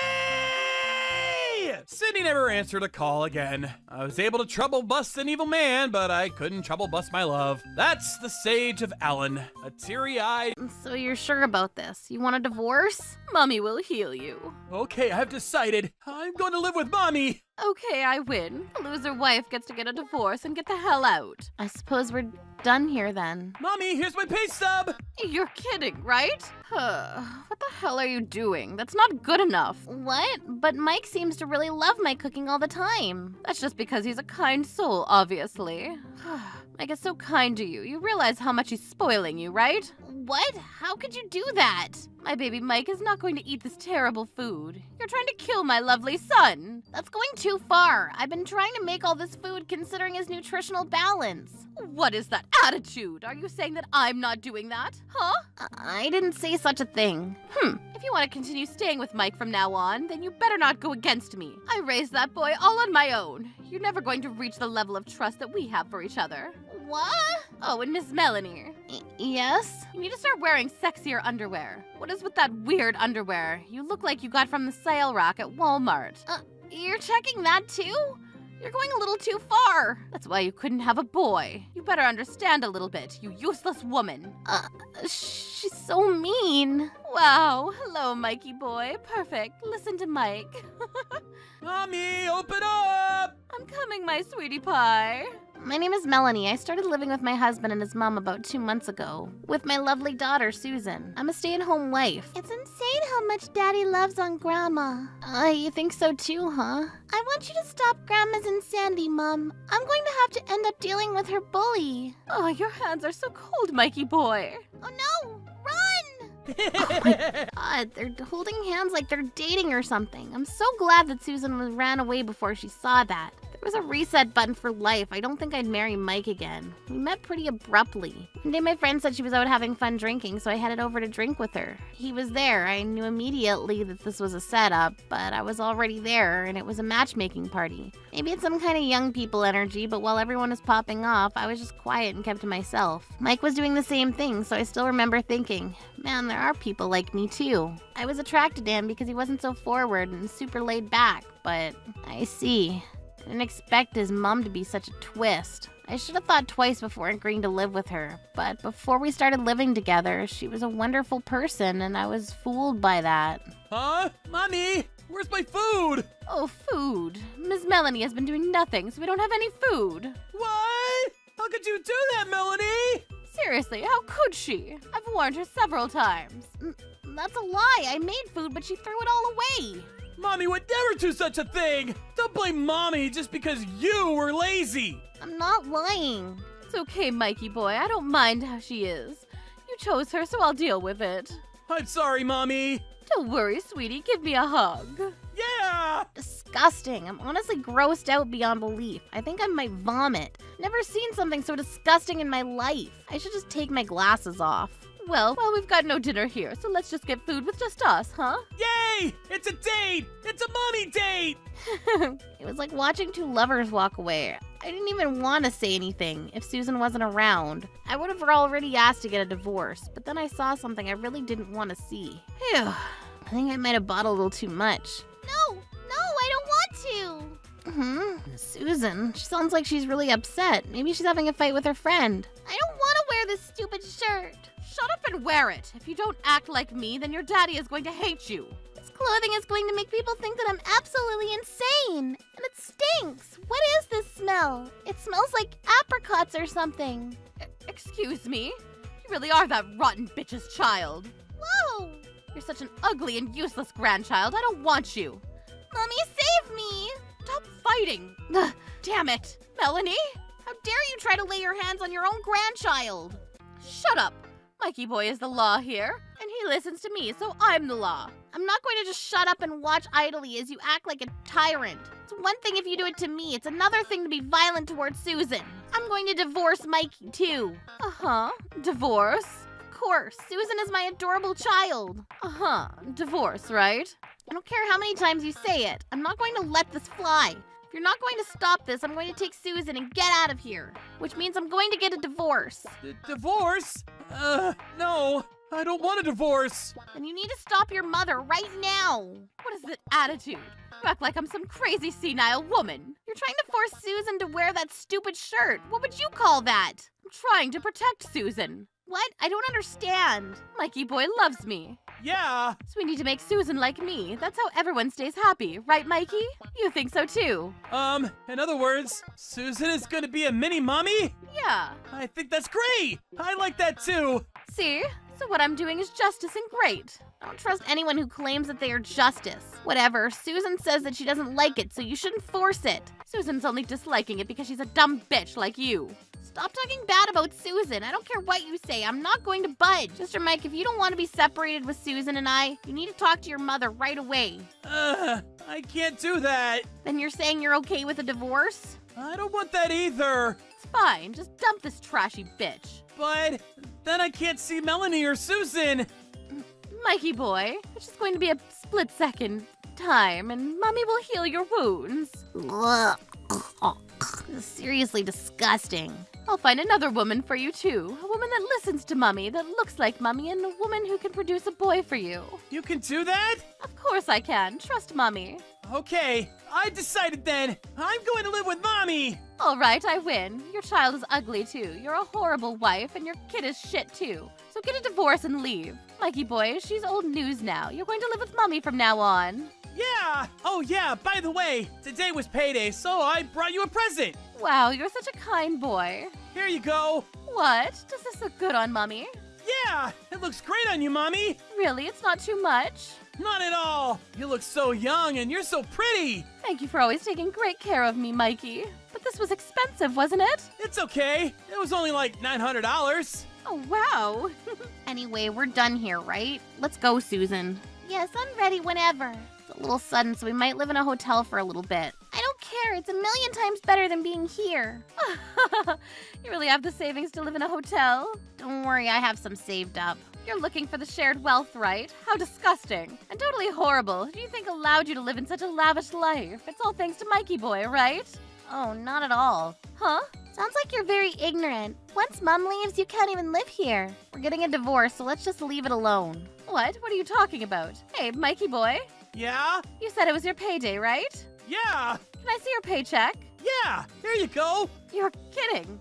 Cindy never answered a call again. I was able to trouble bust an evil man, but I couldn't trouble bust my love. That's the Sage of Alan, a teary-eyed... So you're sure about this? You want a divorce? Mommy will heal you. Okay, I've decided. I'm going to live with Mommy. Okay, I win. The loser wife gets to get a divorce and get the hell out. I suppose we're done here then. Mommy, here's my pay stub. You're kidding, right? What the hell are you doing? That's not good enough. What? But Mike seems to really love my cooking all the time. That's just because he's a kind soul, obviously. Mike is so kind to you. You realize how much he's spoiling you, right? What? How could you do that? My baby Mike is not going to eat this terrible food. You're trying to kill my lovely son. That's going too far. I've been trying to make all this food considering his nutritional balance. What is that attitude? Are you saying that I'm not doing that? Huh? I didn't say such a thing. If you want to continue staying with Mike from now on, then you better not go against me. I raised that boy all on my own. You're never going to reach the level of trust that we have for each other. What? Oh, and Miss Melanie. Yes? You need to start wearing sexier underwear. What is with that weird underwear? You look like you got from the sale rack at Walmart. You're checking that too? You're going a little too far. That's why you couldn't have a boy. You better understand a little bit, you useless woman. She's so mean. Wow. Hello, Mikey boy. Perfect. Listen to Mike. Mommy, open up! I'm coming, my sweetie pie. My name is Melanie. I started living with my husband and his mom about 2 months ago, with my lovely daughter, Susan. I'm a stay-at-home wife. It's insane how much Daddy loves on Grandma. You think so too, huh? I want you to stop Grandma's insanity, Mom. I'm going to have to end up dealing with her bully. Oh, your hands are so cold, Mikey boy. Oh no! Run! Oh my God, they're holding hands like they're dating or something. I'm so glad that Susan ran away before she saw that. There was a reset button for life. I don't think I'd marry Mike again. We met pretty abruptly. One day my friend said she was out having fun drinking, so I headed over to drink with her. He was there. I knew immediately that this was a setup, but I was already there, and it was a matchmaking party. Maybe it's some kind of young people energy, but while everyone was popping off, I was just quiet and kept to myself. Mike was doing the same thing, so I still remember thinking, man, there are people like me too. I was attracted to him because he wasn't so forward and super laid back, but I see. I didn't expect his mom to be such a twist. I should have thought twice before agreeing to live with her, but before we started living together, she was a wonderful person and I was fooled by that. Huh? Mommy, where's my food? Oh, food. Miss Melanie has been doing nothing, so we don't have any food. What? How could you do that, Melanie? Seriously, how could she? I've warned her several times. That's a lie. I made food, but she threw it all away. Mommy would never do such a thing! Don't blame Mommy just because you were lazy! I'm not lying. It's okay, Mikey boy. I don't mind how she is. You chose her, so I'll deal with it. I'm sorry, Mommy! Don't worry, sweetie. Give me a hug. Yeah! Disgusting. I'm honestly grossed out beyond belief. I think I might vomit. Never seen something so disgusting in my life. I should just take my glasses off. Well, we've got no dinner here, so let's just get food with just us, huh? Yay! It's a date! It's a mommy date! It was like watching two lovers walk away. I didn't even want to say anything if Susan wasn't around. I would have already asked to get a divorce, but then I saw something I really didn't want to see. Phew. I think I might have bought a little too much. No, I don't want to. Susan, she sounds like she's really upset. Maybe she's having a fight with her friend. I don't want to wear this stupid shirt. Shut up and wear it. If you don't act like me, then your daddy is going to hate you. This clothing is going to make people think that I'm absolutely insane. And it stinks. What is this smell? It smells like apricots or something. Excuse me? You really are that rotten bitch's child. Whoa! You're such an ugly and useless grandchild. I don't want you. Mommy, save me! Stop fighting. Ugh, damn it. Melanie? How dare you try to lay your hands on your own grandchild? Shut up. Mikey boy is the law here, and he listens to me, so I'm the law. I'm not going to just shut up and watch idly as you act like a tyrant. It's one thing if you do it to me, it's another thing to be violent towards Susan. I'm going to divorce Mikey, too. Uh-huh. Divorce? Of course, Susan is my adorable child. Uh-huh. Divorce, right? I don't care how many times you say it. I'm not going to let this fly. If you're not going to stop this, I'm going to take Susan and get out of here. Which means I'm going to get a divorce. Divorce? No. I don't want a divorce. And you need to stop your mother right now. What is that attitude? You act like I'm some crazy senile woman. You're trying to force Susan to wear that stupid shirt. What would you call that? I'm trying to protect Susan. What? I don't understand. Mikey boy loves me. Yeah. So we need to make Susan like me. That's how everyone stays happy, right, Mikey? You think so too? In other words, Susan is gonna be a mini mommy? Yeah. I think that's great. I like that too. See? So what I'm doing is justice and great. I don't trust anyone who claims that they are justice. Whatever, Susan says that she doesn't like it, so you shouldn't force it. Susan's only disliking it because she's a dumb bitch like you. Stop talking bad about Susan. I don't care what you say. I'm not going to budge. Mr. Mike, if you don't want to be separated with Susan and I, you need to talk to your mother right away. I can't do that. Then you're saying you're okay with a divorce? I don't want that either. It's fine. Just dump this trashy bitch. But then I can't see Melanie or Susan. Mikey boy, it's just going to be a split second time, and Mommy will heal your wounds. This is seriously disgusting. I'll find another woman for you too. A woman that listens to Mommy, that looks like Mommy, and a woman who can produce a boy for you. You can do that? Of course I can. Trust Mommy. Okay, I decided then. I'm going to live with Mommy. All right, I win. Your child is ugly too. You're a horrible wife, and your kid is shit too. So get a divorce and leave. Mikey boy, she's old news now. You're going to live with Mommy from now on. Yeah! Oh yeah, by the way, today was payday, so I brought you a present. Wow, you're such a kind boy. Here you go. What? Does this look good on Mommy? Yeah, it looks great on you, Mommy. Really? It's not too much? Not at all. You look so young and you're so pretty. Thank you for always taking great care of me, Mikey. But this was expensive, wasn't it? It's okay. It was only like $900. Oh, wow. Anyway, we're done here, right? Let's go, Susan. Yes, I'm ready whenever. It's a little sudden, so we might live in a hotel for a little bit. I don't care. It's a million times better than being here. You really have the savings to live in a hotel? Don't worry, I have some saved up. You're looking for the shared wealth, right? How disgusting. And totally horrible. Who do you think allowed you to live in such a lavish life? It's all thanks to Mikey boy, right? Oh, not at all. Huh? Sounds like you're very ignorant. Once Mom leaves, you can't even live here. We're getting a divorce, so let's just leave it alone. What? What are you talking about? Hey, Mikey boy. Yeah? You said it was your payday, right? Yeah! Can I see your paycheck? Yeah! Here you go! You're kidding.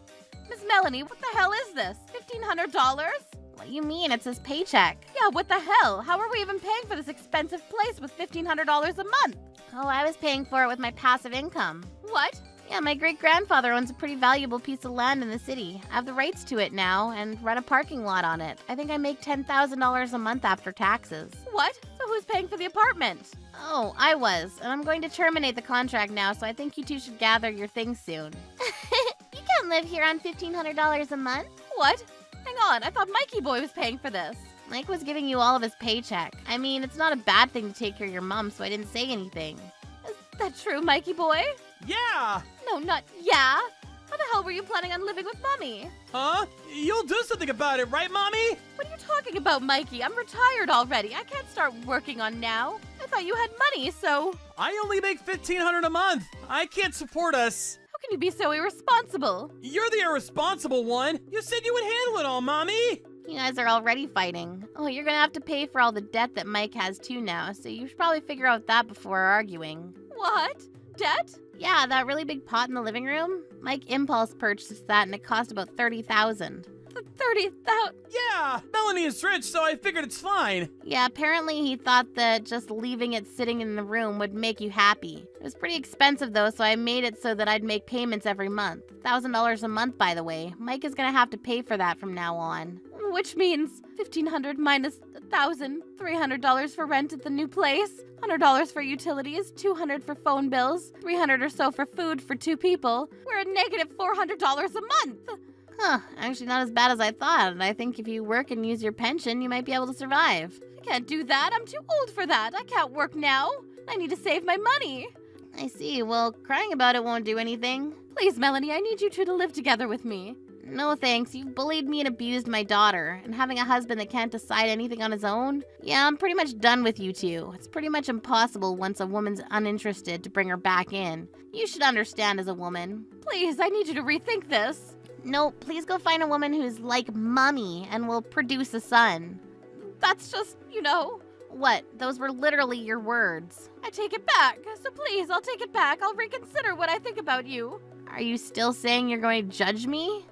Miss Melanie, what the hell is this? $1,500? What do you mean? It's his paycheck. Yeah, what the hell? How are we even paying for this expensive place with $1,500 a month? Oh, I was paying for it with my passive income. What? Yeah, my great-grandfather owns a pretty valuable piece of land in the city. I have the rights to it now and run a parking lot on it. I think I make $10,000 a month after taxes. What? So who's paying for the apartment? Oh, I was. And I'm going to terminate the contract now, so I think you two should gather your things soon. You can't live here on $1,500 a month. What? Hang on, I thought Mikey boy was paying for this. Mike was giving you all of his paycheck. I mean, it's not a bad thing to take care of your mom, so I didn't say anything. Is that true, Mikey boy? Yeah! No, not yeah. How the hell were you planning on living with Mommy? Huh? You'll do something about it, right, Mommy? What are you talking about, Mikey? I'm retired already. I can't start working on now. I thought you had money, so I only make $1,500 a month. I can't support us. how can you be so irresponsible? You're the irresponsible one. You said you would handle it all, Mommy. You guys are already fighting. Oh, you're gonna have to pay for all the debt that Mike has too now, so you should probably figure out that before arguing. What? Debt? Yeah, that really big pot in the living room? Mike impulse purchased that and it cost about $30,000. 30,000. Yeah, Melanie is rich, so I figured it's fine. Yeah, apparently he thought that just leaving it sitting in the room would make you happy. It was pretty expensive though, so I made it so that I'd make payments every month. $1,000 a month, by the way. Mike is gonna have to pay for that from now on. Which means $1,500 minus $1,000, $300 for rent at the new place, $100 for utilities, $200 for phone bills, $300 or so for food for 2 people. We're at negative $400 a month. Huh, actually not as bad as I thought. I think if you work and use your pension, you might be able to survive. I can't do that. I'm too old for that. I can't work now. I need to save my money. I see. Well, crying about it won't do anything. Please, Melanie, I need you two to live together with me. No thanks. You've bullied me and abused my daughter. And having a husband that can't decide anything on his own? Yeah, I'm pretty much done with you two. It's pretty much impossible once a woman's uninterested to bring her back in. You should understand as a woman. Please, I need you to rethink this. No, please go find a woman who's like Mommy and will produce a son. That's just, What? Those were literally your words. I take it back. So please, I'll take it back. I'll reconsider what I think about you. Are you still saying you're going to judge me?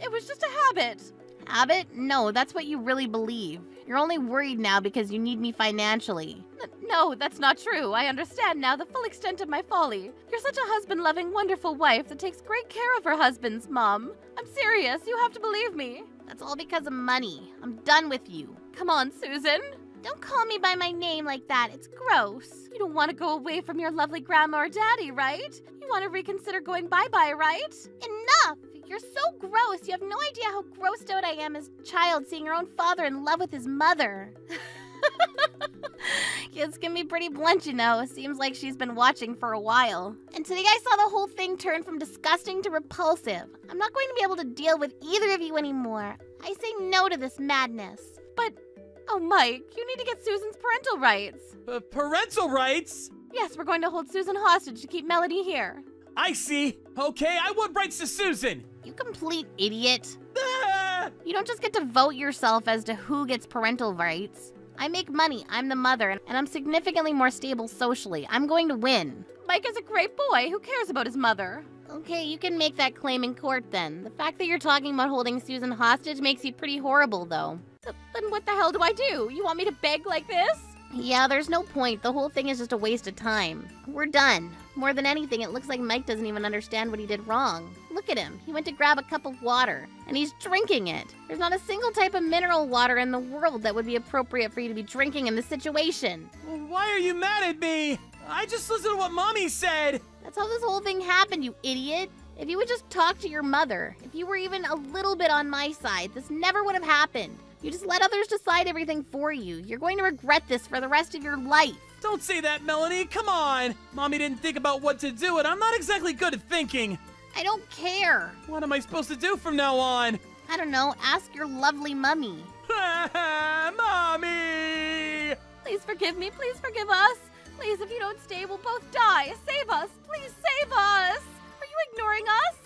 It was just a habit. Habit? No, that's what you really believe. You're only worried now because you need me financially. No, that's not true. I understand now the full extent of my folly. You're such a husband-loving, wonderful wife that takes great care of her husband's mom. I'm serious. You have to believe me. That's all because of money. I'm done with you. Come on, Susan. Don't call me by my name like that. It's gross. You don't want to go away from your lovely grandma or daddy, right? You want to reconsider going bye-bye, right? Enough! You're so gross. You have no idea how grossed out I am as a child seeing her own father in love with his mother. Kids can be pretty blunt, Seems like she's been watching for a while. And today I saw the whole thing turn from disgusting to repulsive. I'm not going to be able to deal with either of you anymore. I say no to this madness. But, oh, Mike, you need to get Susan's parental rights. Parental rights? Yes, we're going to hold Susan hostage to keep Melody here. I see. Okay, I want rights to Susan. You complete idiot. Ah! You don't just get to vote yourself as to who gets parental rights. I make money, I'm the mother, and I'm significantly more stable socially. I'm going to win. Mike is a great boy. Who cares about his mother? Okay, you can make that claim in court then. The fact that you're talking about holding Susan hostage makes you pretty horrible, though. Then what the hell do I do? You want me to beg like this? Yeah, there's no point. The whole thing is just a waste of time. We're done. More than anything, it looks like Mike doesn't even understand what he did wrong. Look at him. He went to grab a cup of water, and he's drinking it. There's not a single type of mineral water in the world that would be appropriate for you to be drinking in this situation. Why are you mad at me? I just listened to what Mommy said. That's how this whole thing happened, you idiot. If you would just talk to your mother, if you were even a little bit on my side, this never would have happened. You just let others decide everything for you. You're going to regret this for the rest of your life. Don't say that, Melanie. Come on. Mommy didn't think about what to do, and I'm not exactly good at thinking. I don't care. What am I supposed to do from now on? I don't know. Ask your lovely mummy. Mommy! Please forgive me. Please forgive us. Please, if you don't stay, we'll both die. Save us. Please save us. Are you ignoring us?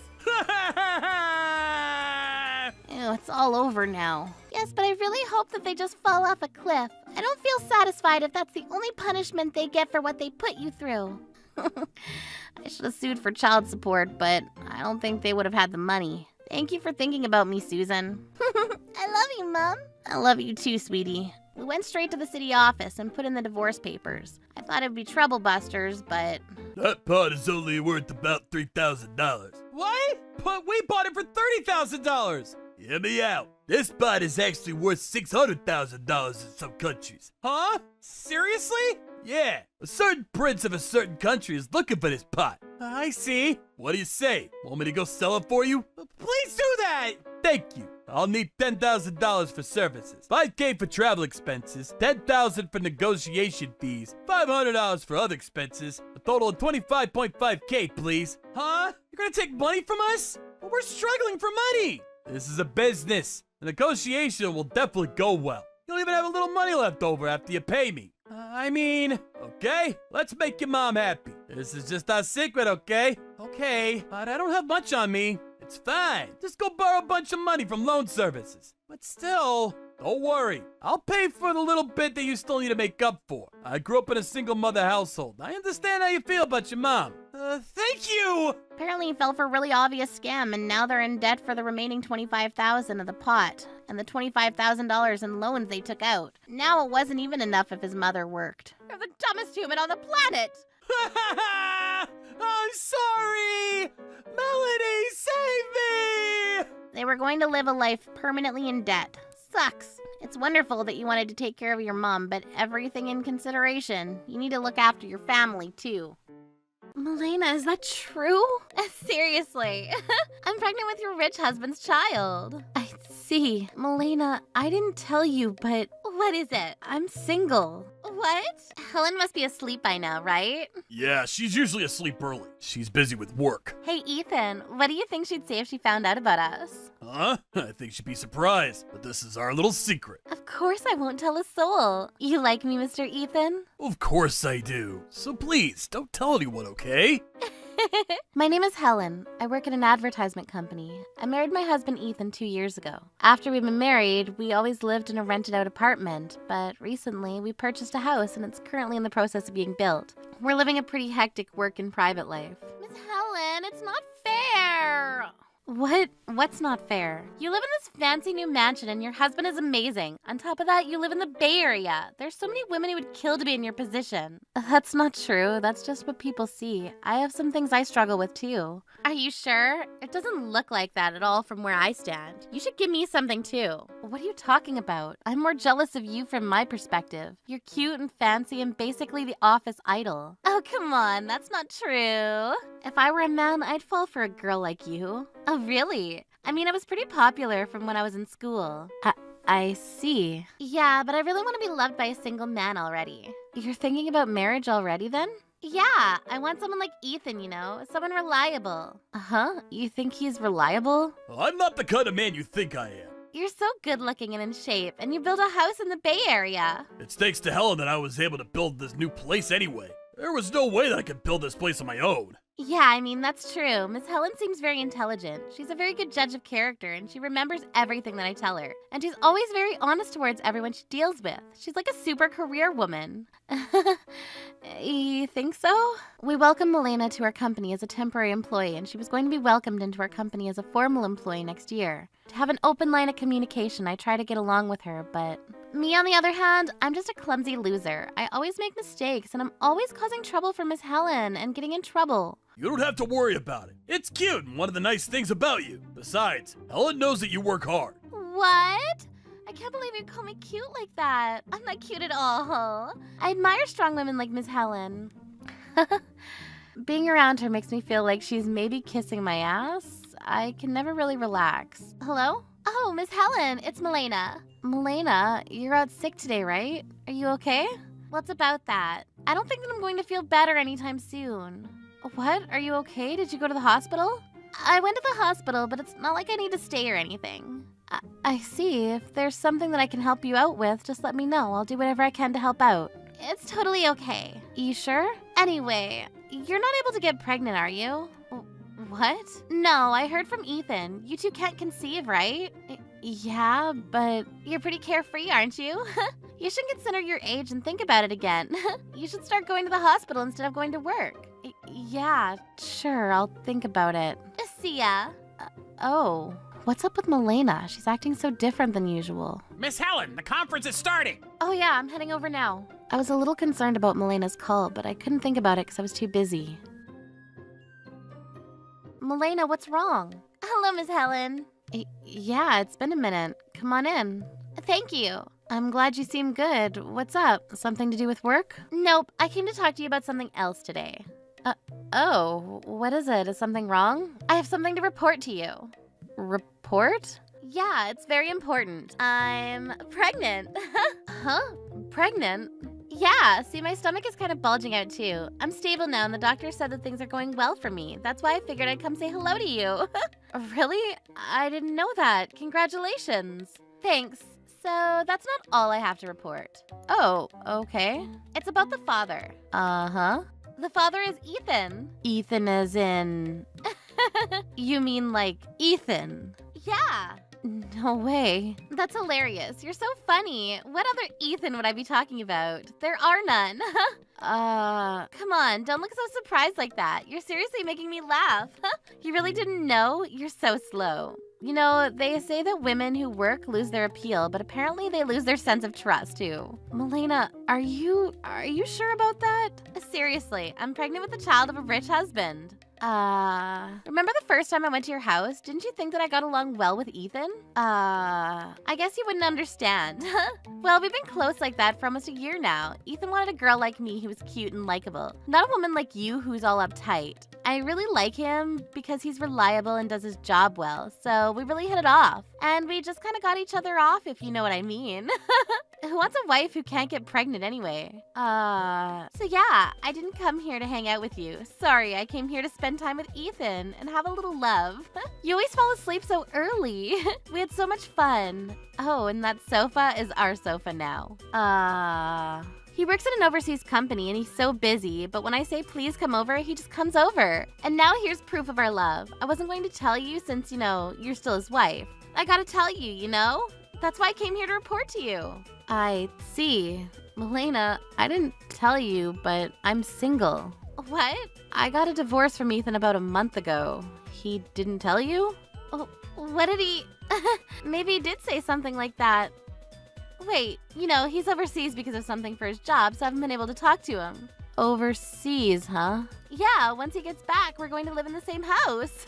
Ew, it's all over now. Yes, but I really hope that they just fall off a cliff. I don't feel satisfied if that's the only punishment they get for what they put you through. I should have sued for child support, but I don't think they would have had the money. Thank you for thinking about me, Susan. I love you, Mom. I love you too, sweetie. We went straight to the city office and put in the divorce papers. I thought it'd be trouble busters, but... That pot is only worth about $3,000. What? But we bought it for $30,000. Hear me out. This pot is actually worth $600,000 in some countries. Huh? Seriously? Yeah, a certain prince of a certain country is looking for this pot. I see. What do you say? Want me to go sell it for you? Please do that. Thank you. I'll need $10,000 for services, $5K for travel expenses, $10,000 for negotiation fees, $500 for other expenses, a total of $25.5K, please. Huh? You're gonna take money from us? Well, we're struggling for money. This is a business. The negotiation will definitely go well. You'll even have a little money left over after you pay me. Okay, let's make your mom happy. This is just our secret, okay? Okay, but I don't have much on me. It's fine. Just go borrow a bunch of money from loan services. But still, don't worry. I'll pay for the little bit that you still need to make up for. I grew up in a single mother household. I understand how you feel about your mom. Thank you! Apparently he fell for a really obvious scam, and now they're in debt for the remaining $25,000 of the pot, and the $25,000 in loans they took out. Now it wasn't even enough if his mother worked. You're the dumbest human on the planet! I'm sorry! Melanie, save me! They were going to live a life permanently in debt. Sucks. It's wonderful that you wanted to take care of your mom, but everything in consideration, you need to look after your family, too. Milena, is that true? Seriously. I'm pregnant with your rich husband's child. I see. Milena, I didn't tell you, but what is it? I'm single. What? Helen must be asleep by now, right? Yeah, she's usually asleep early. She's busy with work. Hey, Ethan, what do you think she'd say if she found out about us? Huh? I think she'd be surprised, but this is our little secret. Of course I won't tell a soul. You like me, Mr. Ethan? Of course I do. So please, don't tell anyone, okay? My name is Helen. I work at an advertisement company. I married my husband Ethan 2 years ago. After we've been married, we always lived in a rented out apartment, but recently we purchased a house and it's currently in the process of being built. We're living a pretty hectic work and private life. Miss Helen, it's not fair. What's not fair? You live in this fancy new mansion and your husband is amazing. On top of that, you live in the Bay Area. There's so many women who would kill to be in your position. That's not true. That's just what people see. I have some things I struggle with too. Are you sure? It doesn't look like that at all from where I stand. You should give me something too. What are you talking about? I'm more jealous of you from my perspective. You're cute and fancy and basically the office idol. Oh, come on. That's not true. If I were a man, I'd fall for a girl like you. Oh, really? I mean, I was pretty popular from when I was in school. I see. Yeah, but I really want to be loved by a single man already. You're thinking about marriage already then? Yeah, I want someone like Ethan, you know, someone reliable. Uh-huh, you think he's reliable? I'm not the kind of man you think I am. You're so good looking and in shape, and you built a house in the Bay Area. It's thanks to Helen that I was able to build this new place anyway. There was no way that I could build this place on my own. Yeah, I mean, that's true. Miss Helen seems very intelligent. She's a very good judge of character, and she remembers everything that I tell her. And she's always very honest towards everyone she deals with. She's like a super career woman. You think so? We welcomed Milena to our company as a temporary employee, and she was going to be welcomed into our company as a formal employee next year. To have an open line of communication, I try to get along with her, but... Me, on the other hand, I'm just a clumsy loser. I always make mistakes, and I'm always causing trouble for Miss Helen and getting in trouble. You don't have to worry about it. It's cute and one of the nice things about you. Besides, Helen knows that you work hard. What? I can't believe you call me cute like that. I'm not cute at all. I admire strong women like Miss Helen. Being around her makes me feel like she's maybe kissing my ass. I can never really relax. Hello? Oh, Miss Helen, it's Milena. Milena, you're out sick today, right? Are you okay? What's about that? I don't think that I'm going to feel better anytime soon. What? Are you okay? Did you go to the hospital? I went to the hospital, but it's not like I need to stay or anything. I see. If there's something that I can help you out with, just let me know. I'll do whatever I can to help out. It's totally okay. You sure? Anyway, you're not able to get pregnant, are you? What? No, I heard from Ethan. You two can't conceive, right? Yeah, but you're pretty carefree, aren't you? You should consider your age and think about it again. You should start going to the hospital instead of going to work. Yeah, sure, I'll think about it. See ya. Oh, what's up with Milena? She's acting so different than usual. Miss Helen, the conference is starting. Oh yeah, I'm heading over now. I was a little concerned about Milena's call, but I couldn't think about it because I was too busy. Milena, what's wrong? Hello, Miss Helen. Yeah, it's been a minute. Come on in. Thank you. I'm glad you seem good. What's up? Something to do with work? Nope, I came to talk to you about something else today. Oh, what is it? Is something wrong? I have something to report to you. Report? Yeah, it's very important. I'm pregnant. Huh? Pregnant? Yeah, see, my stomach is kind of bulging out too. I'm stable now, and the doctor said that things are going well for me. That's why I figured I'd come say hello to you. Really? I didn't know that. Congratulations. Thanks. So that's not all I have to report. Oh, okay. It's about the father. Uh-huh. The father is Ethan. Ethan as in... You mean like Ethan? Yeah. No way. That's hilarious. You're so funny. What other Ethan would I be talking about? There are none. Come on, don't look so surprised like that. You're seriously making me laugh. You really didn't know? You're so slow. You know, they say that women who work lose their appeal, but apparently they lose their sense of trust too. Milena, are you sure about that? Seriously, I'm pregnant with the child of a rich husband. Remember the first time I went to your house? Didn't you think that I got along well with Ethan? I guess you wouldn't understand. Well, we've been close like that for almost a year now. Ethan wanted a girl like me who was cute and likable, not a woman like you who's all uptight. I really like him because he's reliable and does his job well, so we really hit it off. And we just kind of got each other off, if you know what I mean. Who wants a wife who can't get pregnant anyway? So yeah, I didn't come here to hang out with you. Sorry, I came here to spend time with Ethan and have a little love. You always fall asleep so early. We had so much fun. Oh, and that sofa is our sofa now. He works at an overseas company and he's so busy, but when I say please come over, he just comes over. And now here's proof of our love. I wasn't going to tell you since, you know, you're still his wife. I gotta tell you, you know? That's why I came here to report to you. I see. Milena, I didn't tell you, but I'm single. What? I got a divorce from Ethan about a month ago. He didn't tell you? Oh, what did he... Maybe he did say something like that. Wait, you know, he's overseas because of something for his job, so I haven't been able to talk to him. Overseas, huh? Yeah, once he gets back, we're going to live in the same house.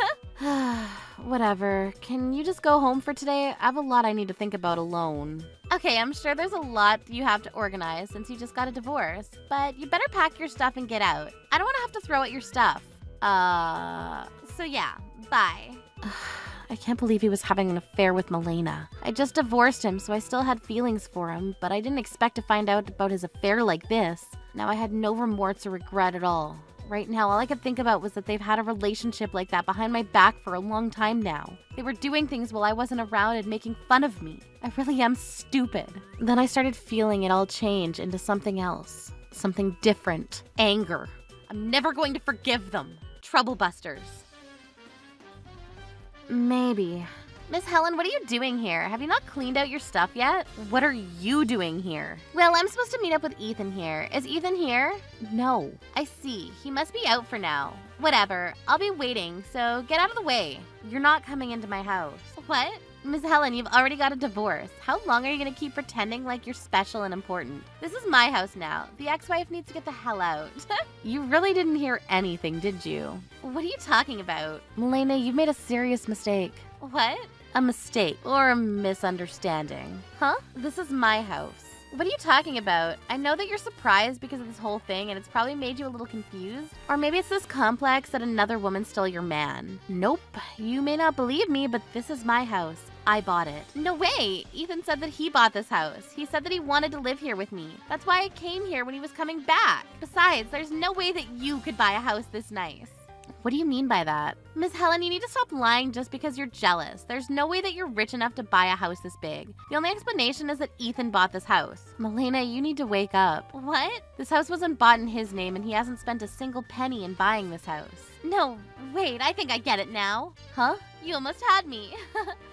Whatever. Can you just go home for today? I have a lot I need to think about alone. Okay, I'm sure there's a lot you have to organize since you just got a divorce, but you better pack your stuff and get out. I don't want to have to throw out your stuff. So yeah, bye. I can't believe he was having an affair with Milena. I just divorced him, so I still had feelings for him, but I didn't expect to find out about his affair like this. Now I had no remorse or regret at all. Right now, all I could think about was that they've had a relationship like that behind my back for a long time now. They were doing things while I wasn't around and making fun of me. I really am stupid. Then I started feeling it all change into something else. Something different. Anger. I'm never going to forgive them. Troublebusters. Maybe. Miss Helen, what are you doing here? Have you not cleaned out your stuff yet? What are you doing here? Well, I'm supposed to meet up with Ethan here. Is Ethan here? No. I see. He must be out for now. Whatever. I'll be waiting, so get out of the way. You're not coming into my house. What? Miss Helen, you've already got a divorce. How long are you going to keep pretending like you're special and important? This is my house now. The ex-wife needs to get the hell out. You really didn't hear anything, did you? What are you talking about? Milena, you've made a serious mistake. What? A mistake or a misunderstanding. Huh? This is my house. What are you talking about? I know that you're surprised because of this whole thing and it's probably made you a little confused. Or maybe it's this complex that another woman stole your man. Nope. You may not believe me, but this is my house. I bought it. No way! Ethan said that he bought this house. He said that he wanted to live here with me. That's why I came here when he was coming back. Besides, there's no way that you could buy a house this nice. What do you mean by that? Miss Helen, you need to stop lying just because you're jealous. There's no way that you're rich enough to buy a house this big. The only explanation is that Ethan bought this house. Milena, you need to wake up. What? This house wasn't bought in his name and he hasn't spent a single penny in buying this house. No, wait, I think I get it now. Huh? You almost had me.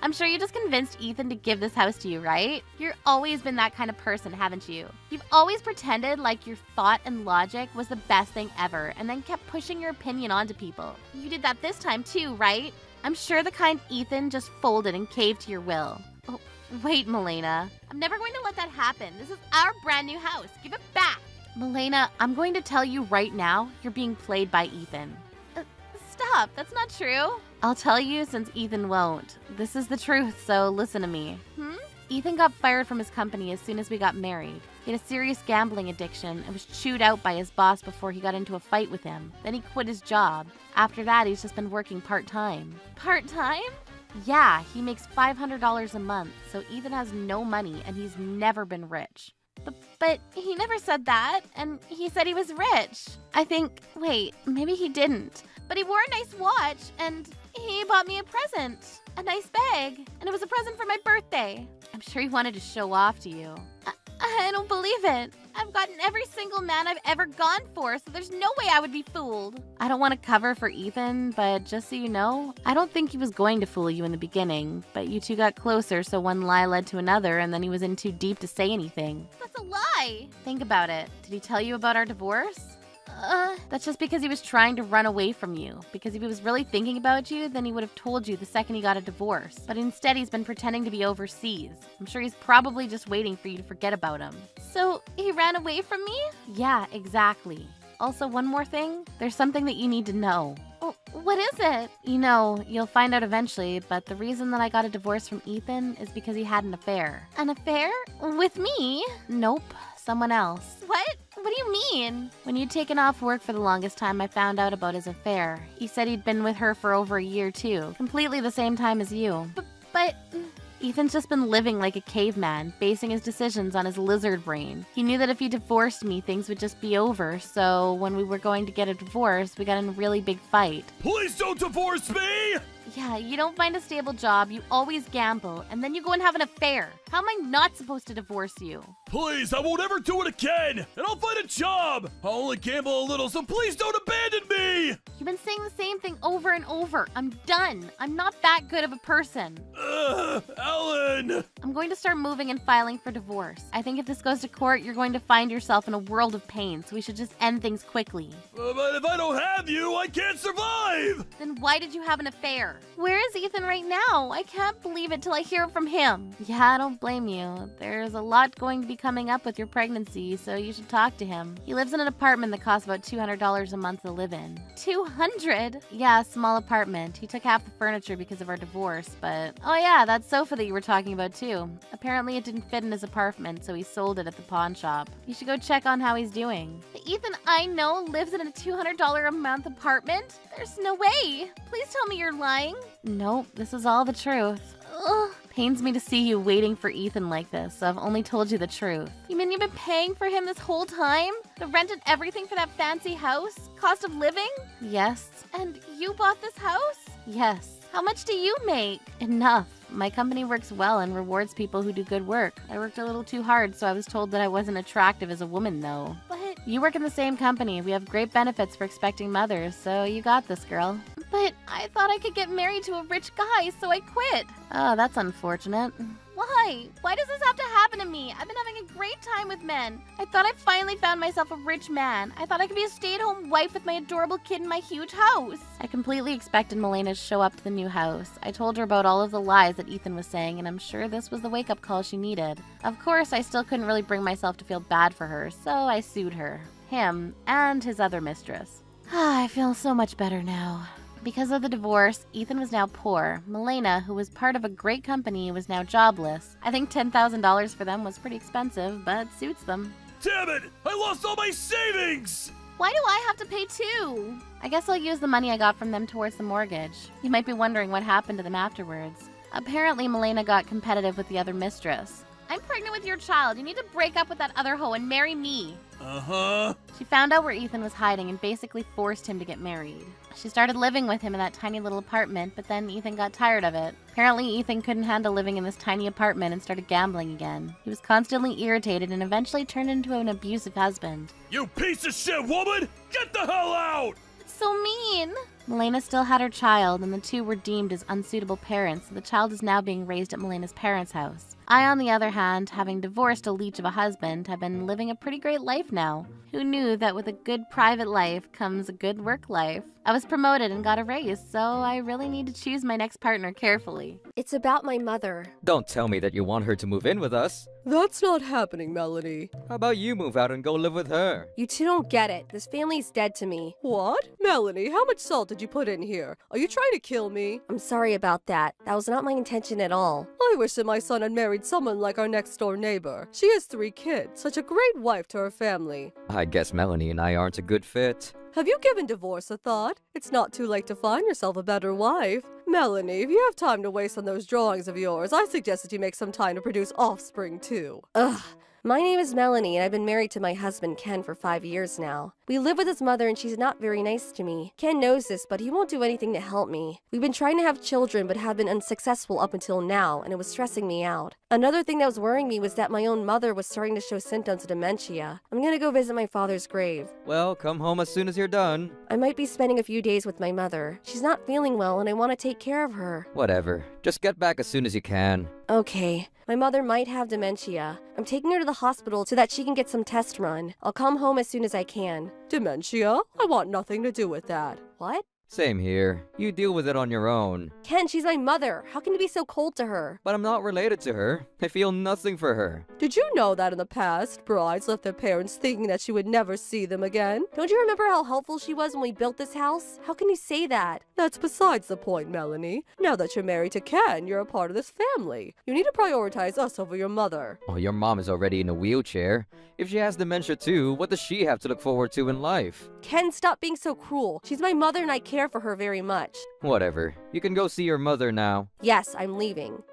I'm sure you just convinced Ethan to give this house to you, right? You've always been that kind of person, haven't you? You've always pretended like your thought and logic was the best thing ever and then kept pushing your opinion onto people. You did that this time too, right? I'm sure the kind Ethan just folded and caved to your will. Oh, wait, Milena. I'm never going to let that happen. This is our brand new house. Give it back. Milena, I'm going to tell you right now, you're being played by Ethan. Stop, that's not true. I'll tell you since Ethan won't. This is the truth, so listen to me. Ethan got fired from his company as soon as we got married. He had a serious gambling addiction and was chewed out by his boss before he got into a fight with him. Then he quit his job. After that, he's just been working part-time. Part-time? Yeah, he makes $500 a month, so Ethan has no money and he's never been rich. But he never said that, and he said he was rich. Wait, maybe he didn't. But he wore a nice watch, and he bought me a present. A nice bag, and it was a present for my birthday. I'm sure he wanted to show off to you. I don't believe it. I've gotten every single man I've ever gone for, so there's no way I would be fooled. I don't want to cover for Ethan, but just so you know, I don't think he was going to fool you in the beginning, but you two got closer, so one lie led to another, and then he was in too deep to say anything. That's a lie. Think about it. Did he tell you about our divorce? That's just because he was trying to run away from you. Because if he was really thinking about you, then he would have told you the second he got a divorce. But instead, he's been pretending to be overseas. I'm sure he's probably just waiting for you to forget about him. So he ran away from me? Yeah, exactly. Also, one more thing. There's something that you need to know. What is it? You know, you'll find out eventually, but the reason that I got a divorce from Ethan is because he had an affair. An affair? With me? Nope, someone else. What? What do you mean? When you'd taken off work for the longest time, I found out about his affair. He said he'd been with her for over a year, too. Completely the same time as you. But... Ethan's just been living like a caveman, basing his decisions on his lizard brain. He knew that if he divorced me, things would just be over, so when we were going to get a divorce, we got in a really big fight. Please don't divorce me! Yeah, you don't find a stable job, you always gamble, and then you go and have an affair. How am I not supposed to divorce you? Please, I won't ever do it again, and I'll find a job. I'll only gamble a little, so please don't abandon me! You've been saying the same thing over and over. I'm done. I'm not that good of a person. Ellen! I'm going to start moving and filing for divorce. I think if this goes to court, you're going to find yourself in a world of pain, so we should just end things quickly. But if I don't have you, I can't survive! Then why did you have an affair? Where is Ethan right now? I can't believe it till I hear from him. Yeah, I don't blame you. There's a lot going to be coming up with your pregnancy, so you should talk to him. He lives in an apartment that costs about $200 a month to live in. 200? Yeah, a small apartment. He took half the furniture because of our divorce, but... Oh yeah, that sofa that you were talking about too. Apparently it didn't fit in his apartment, so he sold it at the pawn shop. You should go check on how he's doing. The Ethan I know lives in a $200 a month apartment? There's no way. Please tell me you're lying. Nope, this is all the truth. Ugh. Pains me to see you waiting for Ethan like this, so I've only told you the truth. You mean you've been paying for him this whole time? The rent and everything for that fancy house? Cost of living? Yes. And you bought this house? Yes. How much do you make? Enough. My company works well and rewards people who do good work. I worked a little too hard, so I was told that I wasn't attractive as a woman, though. But you work in the same company. We have great benefits for expecting mothers, so you got this, girl. But I thought I could get married to a rich guy, so I quit. Oh, that's unfortunate. Why? Why does this have to happen to me? I've been having a great time with men. I thought I finally found myself a rich man. I thought I could be a stay-at-home wife with my adorable kid in my huge house. I completely expected Milena to show up to the new house. I told her about all of the lies that Ethan was saying, and I'm sure this was the wake-up call she needed. Of course, I still couldn't really bring myself to feel bad for her, so I sued her. Him, and his other mistress. I feel so much better now. Because of the divorce, Ethan was now poor. Milena, who was part of a great company, was now jobless. I think $10,000 for them was pretty expensive, but suits them. Damn it! I lost all my savings! Why do I have to pay too? I guess I'll use the money I got from them towards the mortgage. You might be wondering what happened to them afterwards. Apparently, Milena got competitive with the other mistress. I'm pregnant with your child. You need to break up with that other hoe and marry me. Uh-huh. She found out where Ethan was hiding and basically forced him to get married. She started living with him in that tiny little apartment, but then Ethan got tired of it. Apparently, Ethan couldn't handle living in this tiny apartment and started gambling again. He was constantly irritated and eventually turned into an abusive husband. You piece of shit woman! Get the hell out! It's so mean. Milena still had her child, and the two were deemed as unsuitable parents, so the child is now being raised at Milena's parents' house. I, on the other hand, having divorced a leech of a husband, have been living a pretty great life now. Who knew that with a good private life comes a good work life? I was promoted and got a raise, so I really need to choose my next partner carefully. It's about my mother. Don't tell me that you want her to move in with us. That's not happening, Melanie. How about you move out and go live with her? You two don't get it. This family's dead to me. What? Melanie, how much salt did you put in here? Are you trying to kill me? I'm sorry about that. That was not my intention at all. I wish that my son had married someone like our next door neighbor. She has 3 kids, such a great wife to her family. I guess Melanie and I aren't a good fit. Have you given divorce a thought? It's not too late to find yourself a better wife. Melanie, if you have time to waste on those drawings of yours, I suggest that you make some time to produce offspring too. Ugh. My name is Melanie, and I've been married to my husband, Ken, for 5 years now. We live with his mother, and she's not very nice to me. Ken knows this, but he won't do anything to help me. We've been trying to have children, but have been unsuccessful up until now, and it was stressing me out. Another thing that was worrying me was that my own mother was starting to show symptoms of dementia. I'm gonna go visit my father's grave. Well, come home as soon as you're done. I might be spending a few days with my mother. She's not feeling well, and I want to take care of her. Whatever. Just get back as soon as you can. Okay. My mother might have dementia. I'm taking her to the hospital so that she can get some tests run. I'll come home as soon as I can. Dementia? I want nothing to do with that. What? Same here. You deal with it on your own. Ken, she's my mother. How can you be so cold to her? But I'm not related to her. I feel nothing for her. Did you know that in the past, brides left their parents thinking that she would never see them again? Don't you remember how helpful she was when we built this house? How can you say that? That's besides the point, Melanie. Now that you're married to Ken, you're a part of this family. You need to prioritize us over your mother. Oh, your mom is already in a wheelchair. If she has dementia too, what does she have to look forward to in life? Ken, stop being so cruel. She's my mother and I care for her very much. Whatever. You can go see your mother now. Yes, I'm leaving.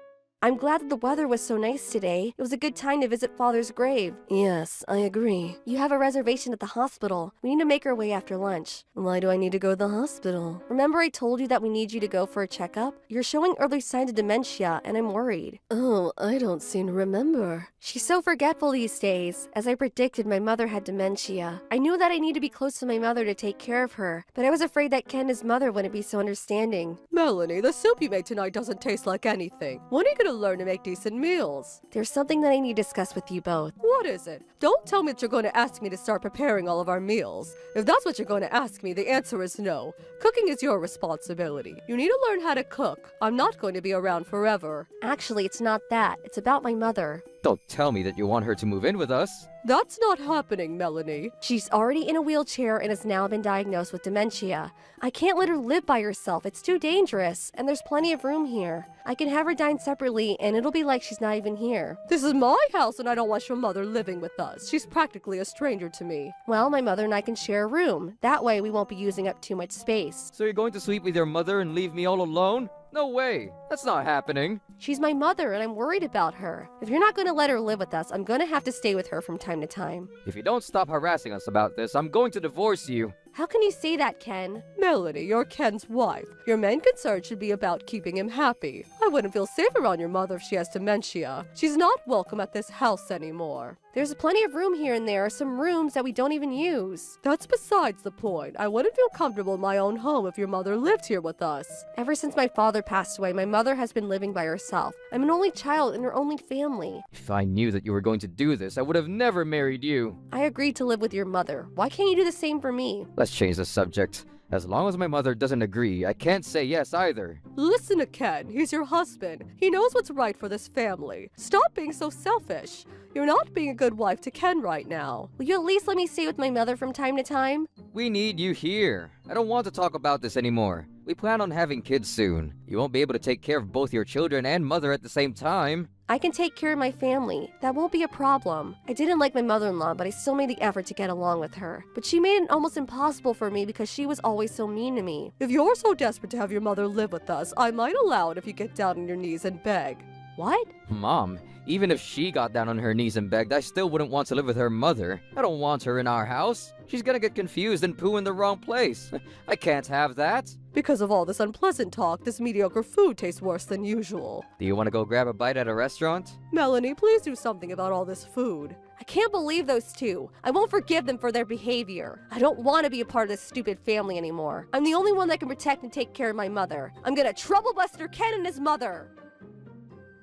I'm glad that the weather was so nice today. It was a good time to visit Father's grave. Yes, I agree. You have a reservation at the hospital. We need to make our way after lunch. Why do I need to go to the hospital? Remember I told you that we need you to go for a checkup? You're showing early signs of dementia, and I'm worried. Oh, I don't seem to remember. She's so forgetful these days. As I predicted, my mother had dementia. I knew that I need to be close to my mother to take care of her, but I was afraid that Ken and his mother wouldn't be so understanding. Melanie, the soup you made tonight doesn't taste like anything. When are you gonna learn to make decent meals? There's something that I need to discuss with you both. What is it? Don't tell me that you're going to ask me to start preparing all of our meals. If that's what you're going to ask me, the answer is no. Cooking is your responsibility. You need to learn how to cook. I'm not going to be around forever. Actually, it's not that. It's about my mother. Don't tell me that you want her to move in with us. That's not happening, Melanie. She's already in a wheelchair and has now been diagnosed with dementia. I can't let her live by herself. It's too dangerous, and there's plenty of room here. I can have her dine separately, and it'll be like she's not even here. This is my house, and I don't want your mother living with us. She's practically a stranger to me. Well, my mother and I can share a room. That way, we won't be using up too much space. So you're going to sleep with your mother and leave me all alone? No way. That's not happening. She's my mother, and I'm worried about her. If you're not going to let her live with us, I'm going to have to stay with her from time to time. If you don't stop harassing us about this, I'm going to divorce you. How can you say that, Ken? Melanie, you're Ken's wife. Your main concern should be about keeping him happy. I wouldn't feel safe around your mother if she has dementia. She's not welcome at this house anymore. There's plenty of room here and there, some rooms that we don't even use. That's besides the point. I wouldn't feel comfortable in my own home if your mother lived here with us. Ever since my father passed away, my mother has been living by herself. I'm an only child in her only family. If I knew that you were going to do this, I would have never married you. I agreed to live with your mother. Why can't you do the same for me? Let's change the subject. As long as my mother doesn't agree, I can't say yes either. Listen to Ken. He's your husband. He knows what's right for this family. Stop being so selfish. You're not being a good wife to Ken right now. Will you at least let me stay with my mother from time to time? We need you here. I don't want to talk about this anymore. We plan on having kids soon. You won't be able to take care of both your children and mother at the same time. I can take care of my family. That won't be a problem. I didn't like my mother-in-law, but I still made the effort to get along with her. But she made it almost impossible for me because she was always so mean to me. If you're so desperate to have your mother live with us, I might allow it if you get down on your knees and beg. What? Mom, even if she got down on her knees and begged, I still wouldn't want to live with her mother. I don't want her in our house. She's gonna get confused and poo in the wrong place. I can't have that. Because of all this unpleasant talk, this mediocre food tastes worse than usual. Do you want to go grab a bite at a restaurant? Melanie, please do something about all this food. I can't believe those two. I won't forgive them for their behavior. I don't want to be a part of this stupid family anymore. I'm the only one that can protect and take care of my mother. I'm gonna trouble Buster Ken and his mother.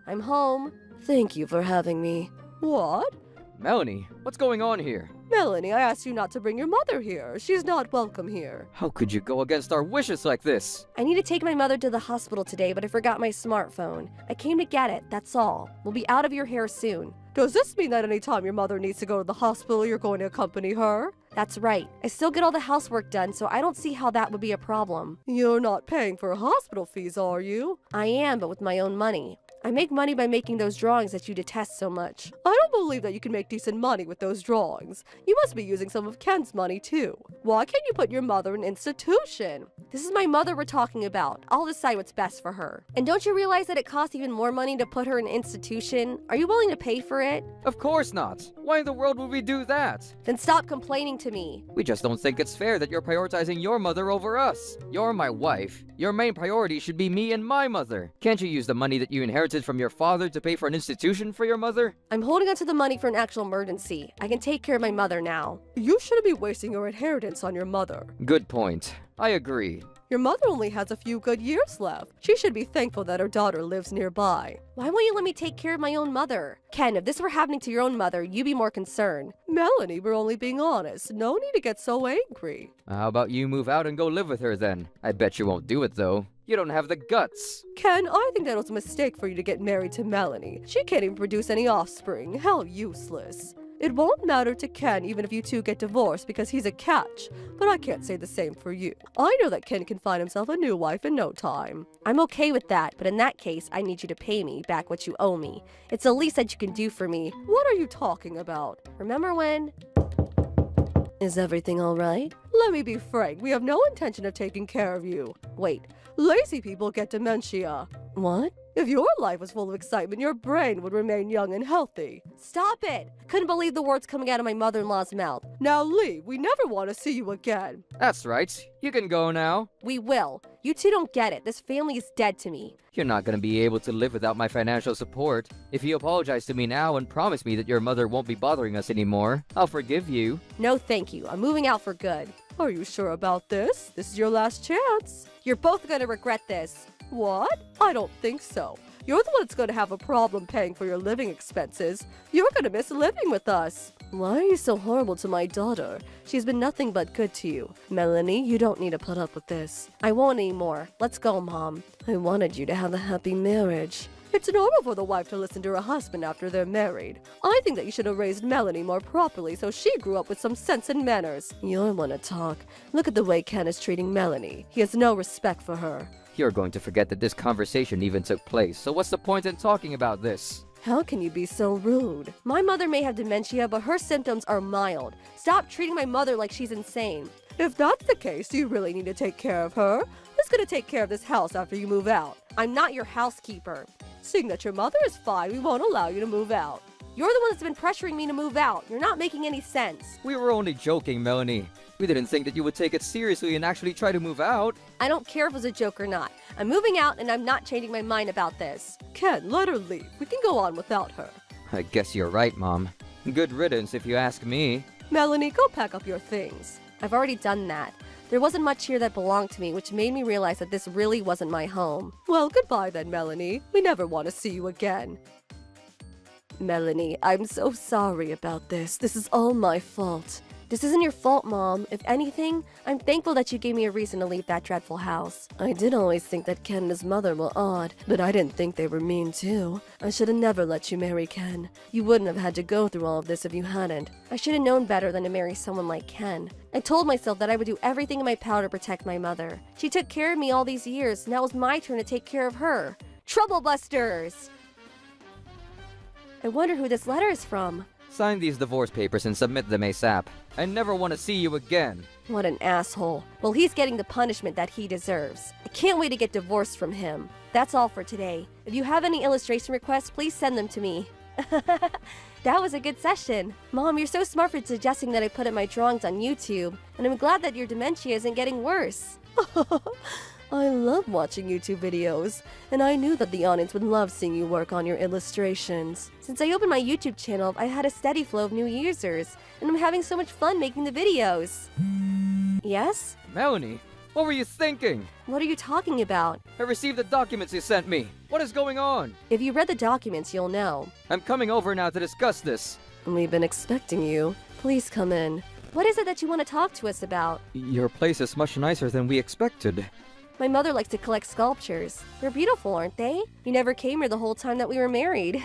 I'm home. Thank you for having me. What? Melanie, what's going on here? Melanie, I asked you not to bring your mother here. She's not welcome here. How could you go against our wishes like this? I need to take my mother to the hospital today, but I forgot my smartphone. I came to get it, that's all. We'll be out of your hair soon. Does this mean that anytime your mother needs to go to the hospital, you're going to accompany her? That's right. I still get all the housework done, so I don't see how that would be a problem. You're not paying for hospital fees, are you? I am, but with my own money. I make money by making those drawings that you detest so much. I don't believe that you can make decent money with those drawings. You must be using some of Ken's money too. Why can't you put your mother in an institution? This is my mother we're talking about. I'll decide what's best for her. And don't you realize that it costs even more money to put her in an institution? Are you willing to pay for it? Of course not. Why in the world would we do that? Then stop complaining to me. We just don't think it's fair that you're prioritizing your mother over us. You're my wife. Your main priority should be me and my mother. Can't you use the money that you inherited from your father to pay for an institution for your mother? I'm holding onto the money for an actual emergency. I can take care of my mother now. You shouldn't be wasting your inheritance on your mother. Good point. I agree. Your mother only has a few good years left. She should be thankful that her daughter lives nearby. Why won't you let me take care of my own mother? Ken, if this were happening to your own mother, you'd be more concerned. Melanie, we're only being honest. No need to get so angry. How about you move out and go live with her then? I bet you won't do it though. You don't have the guts. Ken, I think that was a mistake for you to get married to Melanie. She can't even produce any offspring. How useless. It won't matter to Ken even if you two get divorced because he's a catch, but I can't say the same for you. I know that Ken can find himself a new wife in no time. I'm okay with that, but in that case, I need you to pay me back what you owe me. It's the least that you can do for me. What are you talking about? Remember when? Is everything all right? Let me be frank, we have no intention of taking care of you. Wait, lazy people get dementia. What? If your life was full of excitement, your brain would remain young and healthy. Stop it! I couldn't believe the words coming out of my mother-in-law's mouth. Now leave, we never want to see you again. That's right. You can go now. We will. You two don't get it. This family is dead to me. You're not gonna be able to live without my financial support. If you apologize to me now and promise me that your mother won't be bothering us anymore, I'll forgive you. No thank you. I'm moving out for good. Are you sure about this? This is your last chance. You're both gonna regret this. What? I don't think so. You're the one that's going to have a problem paying for your living expenses. You're going to miss living with us. Why are you so horrible to my daughter? She's been nothing but good to you. Melanie, you don't need to put up with this. I won't anymore. Let's go, Mom. I wanted you to have a happy marriage. It's normal for the wife to listen to her husband after they're married. I think that you should have raised Melanie more properly so she grew up with some sense and manners. You want to talk. Look at the way Ken is treating Melanie. He has no respect for her. You're going to forget that this conversation even took place, so what's the point in talking about this? How can you be so rude? My mother may have dementia, but her symptoms are mild. Stop treating my mother like she's insane. If that's the case, you really need to take care of her. Who's going to take care of this house after you move out? I'm not your housekeeper. Seeing that your mother is fine, we won't allow you to move out. You're the one that's been pressuring me to move out. You're not making any sense. We were only joking, Melanie. We didn't think that you would take it seriously and actually try to move out. I don't care if it was a joke or not. I'm moving out and I'm not changing my mind about this. Ken, let her leave. We can go on without her. I guess you're right, Mom. Good riddance if you ask me. Melanie, go pack up your things. I've already done that. There wasn't much here that belonged to me, which made me realize that this really wasn't my home. Well, goodbye then, Melanie. We never want to see you again. Melanie, I'm so sorry about this. This is all my fault. This isn't your fault, Mom. If anything, I'm thankful that you gave me a reason to leave that dreadful house. I did always think that Ken and his mother were odd, but I didn't think they were mean too. I should have never let you marry Ken. You wouldn't have had to go through all of this if you hadn't. I should have known better than to marry someone like Ken. I told myself that I would do everything in my power to protect my mother. She took care of me all these years, now it's my turn to take care of her. Troublebusters! I wonder who this letter is from. Sign these divorce papers and submit them ASAP. I never want to see you again. What an asshole. Well, he's getting the punishment that he deserves. I can't wait to get divorced from him. That's all for today. If you have any illustration requests, please send them to me. That was a good session. Mom, you're so smart for suggesting that I put up my drawings on YouTube, and I'm glad that your dementia isn't getting worse. I love watching YouTube videos, and I knew that the audience would love seeing you work on your illustrations. Since I opened my YouTube channel, I had a steady flow of new users, and I'm having so much fun making the videos. Yes? Melanie, what were you thinking? What are you talking about? I received the documents you sent me. What is going on? If you read the documents, you'll know. I'm coming over now to discuss this. We've been expecting you. Please come in. What is it that you want to talk to us about? Your place is much nicer than we expected. My mother likes to collect sculptures. They're beautiful, aren't they? You never came here the whole time that we were married.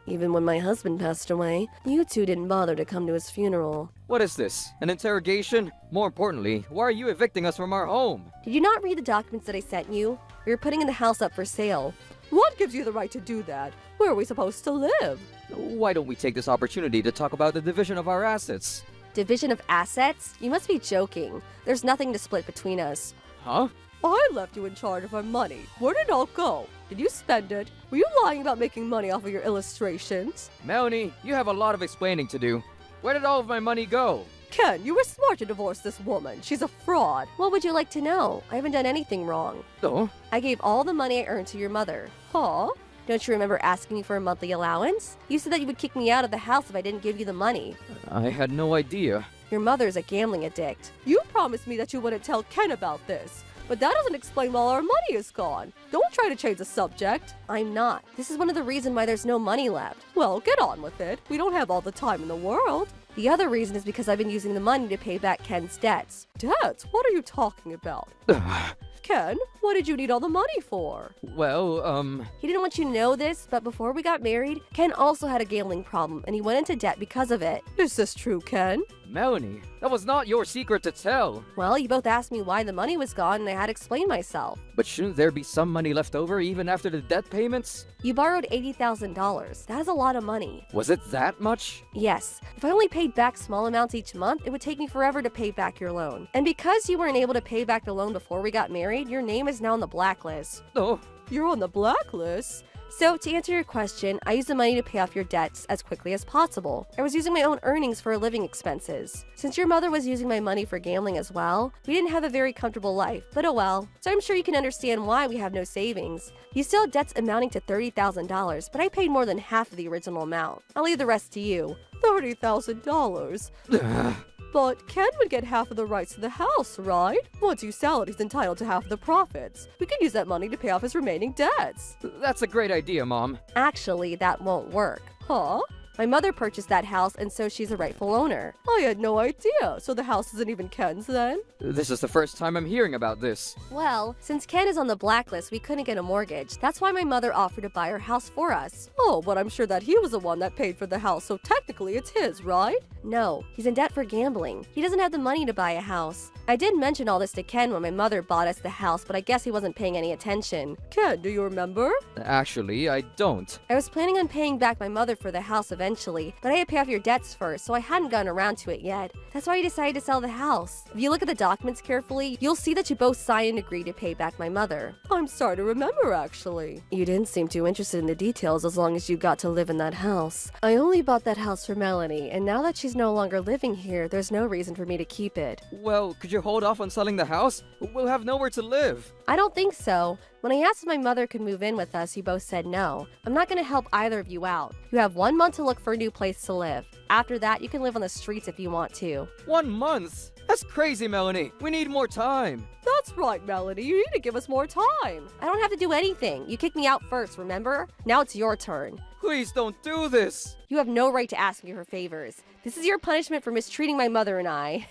Even when my husband passed away, you two didn't bother to come to his funeral. What is this? An interrogation? More importantly, why are you evicting us from our home? Did you not read the documents that I sent you? We were putting in the house up for sale. What gives you the right to do that? Where are we supposed to live? Why don't we take this opportunity to talk about the division of our assets? Division of assets? You must be joking. There's nothing to split between us. Huh? I left you in charge of our money. Where did it all go? Did you spend it? Were you lying about making money off of your illustrations? Melanie, you have a lot of explaining to do. Where did all of my money go? Ken, you were smart to divorce this woman. She's a fraud. What would you like to know? I haven't done anything wrong. Oh? I gave all the money I earned to your mother. Huh? Don't you remember asking me for a monthly allowance? You said that you would kick me out of the house if I didn't give you the money. I had no idea. Your mother's a gambling addict. You promised me that you wouldn't tell Ken about this. But that doesn't explain why our money is gone. Don't try to change the subject. I'm not. This is one of the reasons why there's no money left. Well, get on with it. We don't have all the time in the world. The other reason is because I've been using the money to pay back Ken's debts. Debts? What are you talking about? Ken, what did you need all the money for? Well, He didn't want you to know this, but before we got married, Ken also had a gambling problem and he went into debt because of it. Is this true, Ken? Melanie, that was not your secret to tell. Well, you both asked me why the money was gone and I had to explain myself. But shouldn't there be some money left over even after the debt payments? You borrowed $80,000. That is a lot of money. Was it that much? Yes, if I only paid back small amounts each month, it would take me forever to pay back your loan. And because you weren't able to pay back the loan before we got married, your name is now on the blacklist. Oh, You're on the blacklist? So, to answer your question, I used the money to pay off your debts as quickly as possible. I was using my own earnings for living expenses. Since your mother was using my money for gambling as well, we didn't have a very comfortable life, but oh well. So I'm sure you can understand why we have no savings. You still have debts amounting to $30,000, but I paid more than half of the original amount. I'll leave the rest to you. $30,000. But Ken would get half of the rights to the house, right? Once you sell it, he's entitled to half the profits. We can use that money to pay off his remaining debts. that's a great idea, Mom. Actually, that won't work. Huh? My mother purchased that house, and so she's a rightful owner. I had no idea. So the house isn't even Ken's then? This is the first time I'm hearing about this. Well, since Ken is on the blacklist, we couldn't get a mortgage. That's why my mother offered to buy our house for us. Oh, but I'm sure that he was the one that paid for the house, so technically it's his, right? No, he's in debt for gambling. He doesn't have the money to buy a house. I did mention all this to Ken when my mother bought us the house, but I guess he wasn't paying any attention. Ken, do you remember? Actually, I don't. I was planning on paying back my mother for the house eventually, but I had to pay off your debts first, so I hadn't gotten around to it yet. That's why I decided to sell the house. If you look at the documents carefully, you'll see that you both signed and agreed to pay back my mother. I'm sorry to remember, actually. You didn't seem too interested in the details as long as you got to live in that house. I only bought that house for Melanie, and now that she's no longer living here, there's no reason for me to keep it. Well, could you hold off on selling the house? We'll have nowhere to live. I don't think so. When I asked if my mother could move in with us, you both said no. I'm not going to help either of you out. You have 1 month to look for a new place to live. After that, you can live on the streets if you want to. 1 month? That's crazy, Melanie. We need more time. That's right, Melanie. You need to give us more time. I don't have to do anything. You kicked me out first, remember? Now it's your turn. Please don't do this. You have no right to ask me for favors. This is your punishment for mistreating my mother and I.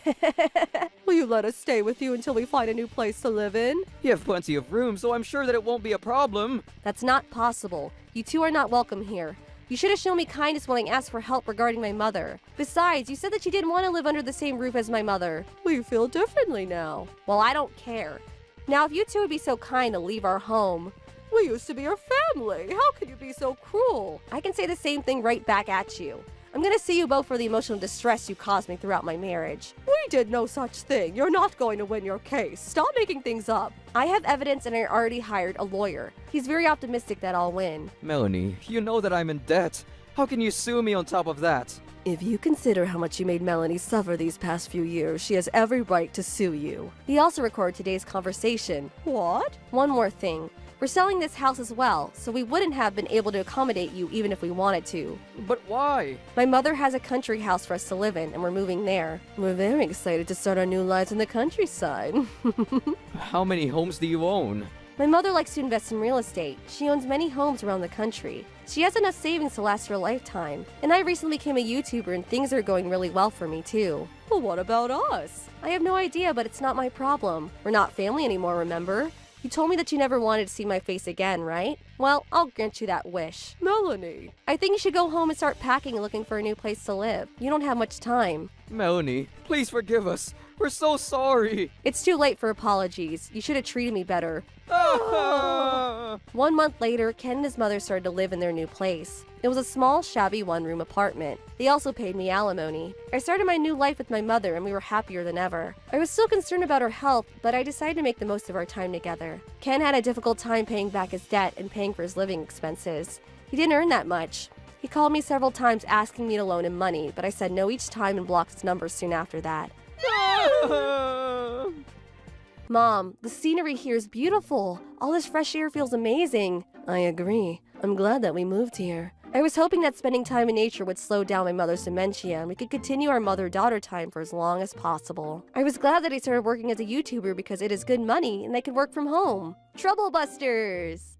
Will you let us stay with you until we find a new place to live in? You have plenty of room, so I'm sure that it won't be a problem. That's not possible. You two are not welcome here. You should have shown me kindness when I asked for help regarding my mother. Besides, you said that you didn't want to live under the same roof as my mother. We feel differently now. Well, I don't care. Now, if you two would be so kind to leave our home. We used to be your family. How can you be so cruel? I can say the same thing right back at you. I'm gonna sue you both for the emotional distress you caused me throughout my marriage. We did no such thing. You're not going to win your case. Stop making things up. I have evidence and I already hired a lawyer. He's very optimistic that I'll win. Melanie, you know that I'm in debt. How can you sue me on top of that? If you consider how much you made Melanie suffer these past few years, she has every right to sue you. He also recorded today's conversation. What? One more thing. We're selling this house as well, so we wouldn't have been able to accommodate you even if we wanted to. But why? My mother has a country house for us to live in, and we're moving there. We're very excited to start our new lives in the countryside. How many homes do you own? My mother likes to invest in real estate. She owns many homes around the country. She has enough savings to last her a lifetime. And I recently became a YouTuber and things are going really well for me too. Well, what about us? I have no idea, but it's not my problem. We're not family anymore, remember? You told me that you never wanted to see my face again, right? Well, I'll grant you that wish. Melanie. I think you should go home and start packing and looking for a new place to live. You don't have much time. Melanie, please forgive us. We're so sorry. It's too late for apologies. You should have treated me better. 1 month later, Ken and his mother started to live in their new place. It was a small, shabby one-room apartment. They also paid me alimony. I started my new life with my mother, and we were happier than ever. I was still concerned about her health, but I decided to make the most of our time together. Ken had a difficult time paying back his debt and paying for his living expenses. He didn't earn that much. He called me several times asking me to loan him money, but I said no each time and blocked his number soon after that. Mom, the scenery here is beautiful. All this fresh air feels amazing. I agree. I'm glad that we moved here. I was hoping that spending time in nature would slow down my mother's dementia and we could continue our mother-daughter time for as long as possible. I was glad that I started working as a YouTuber because it is good money and I could work from home. Trouble Busters!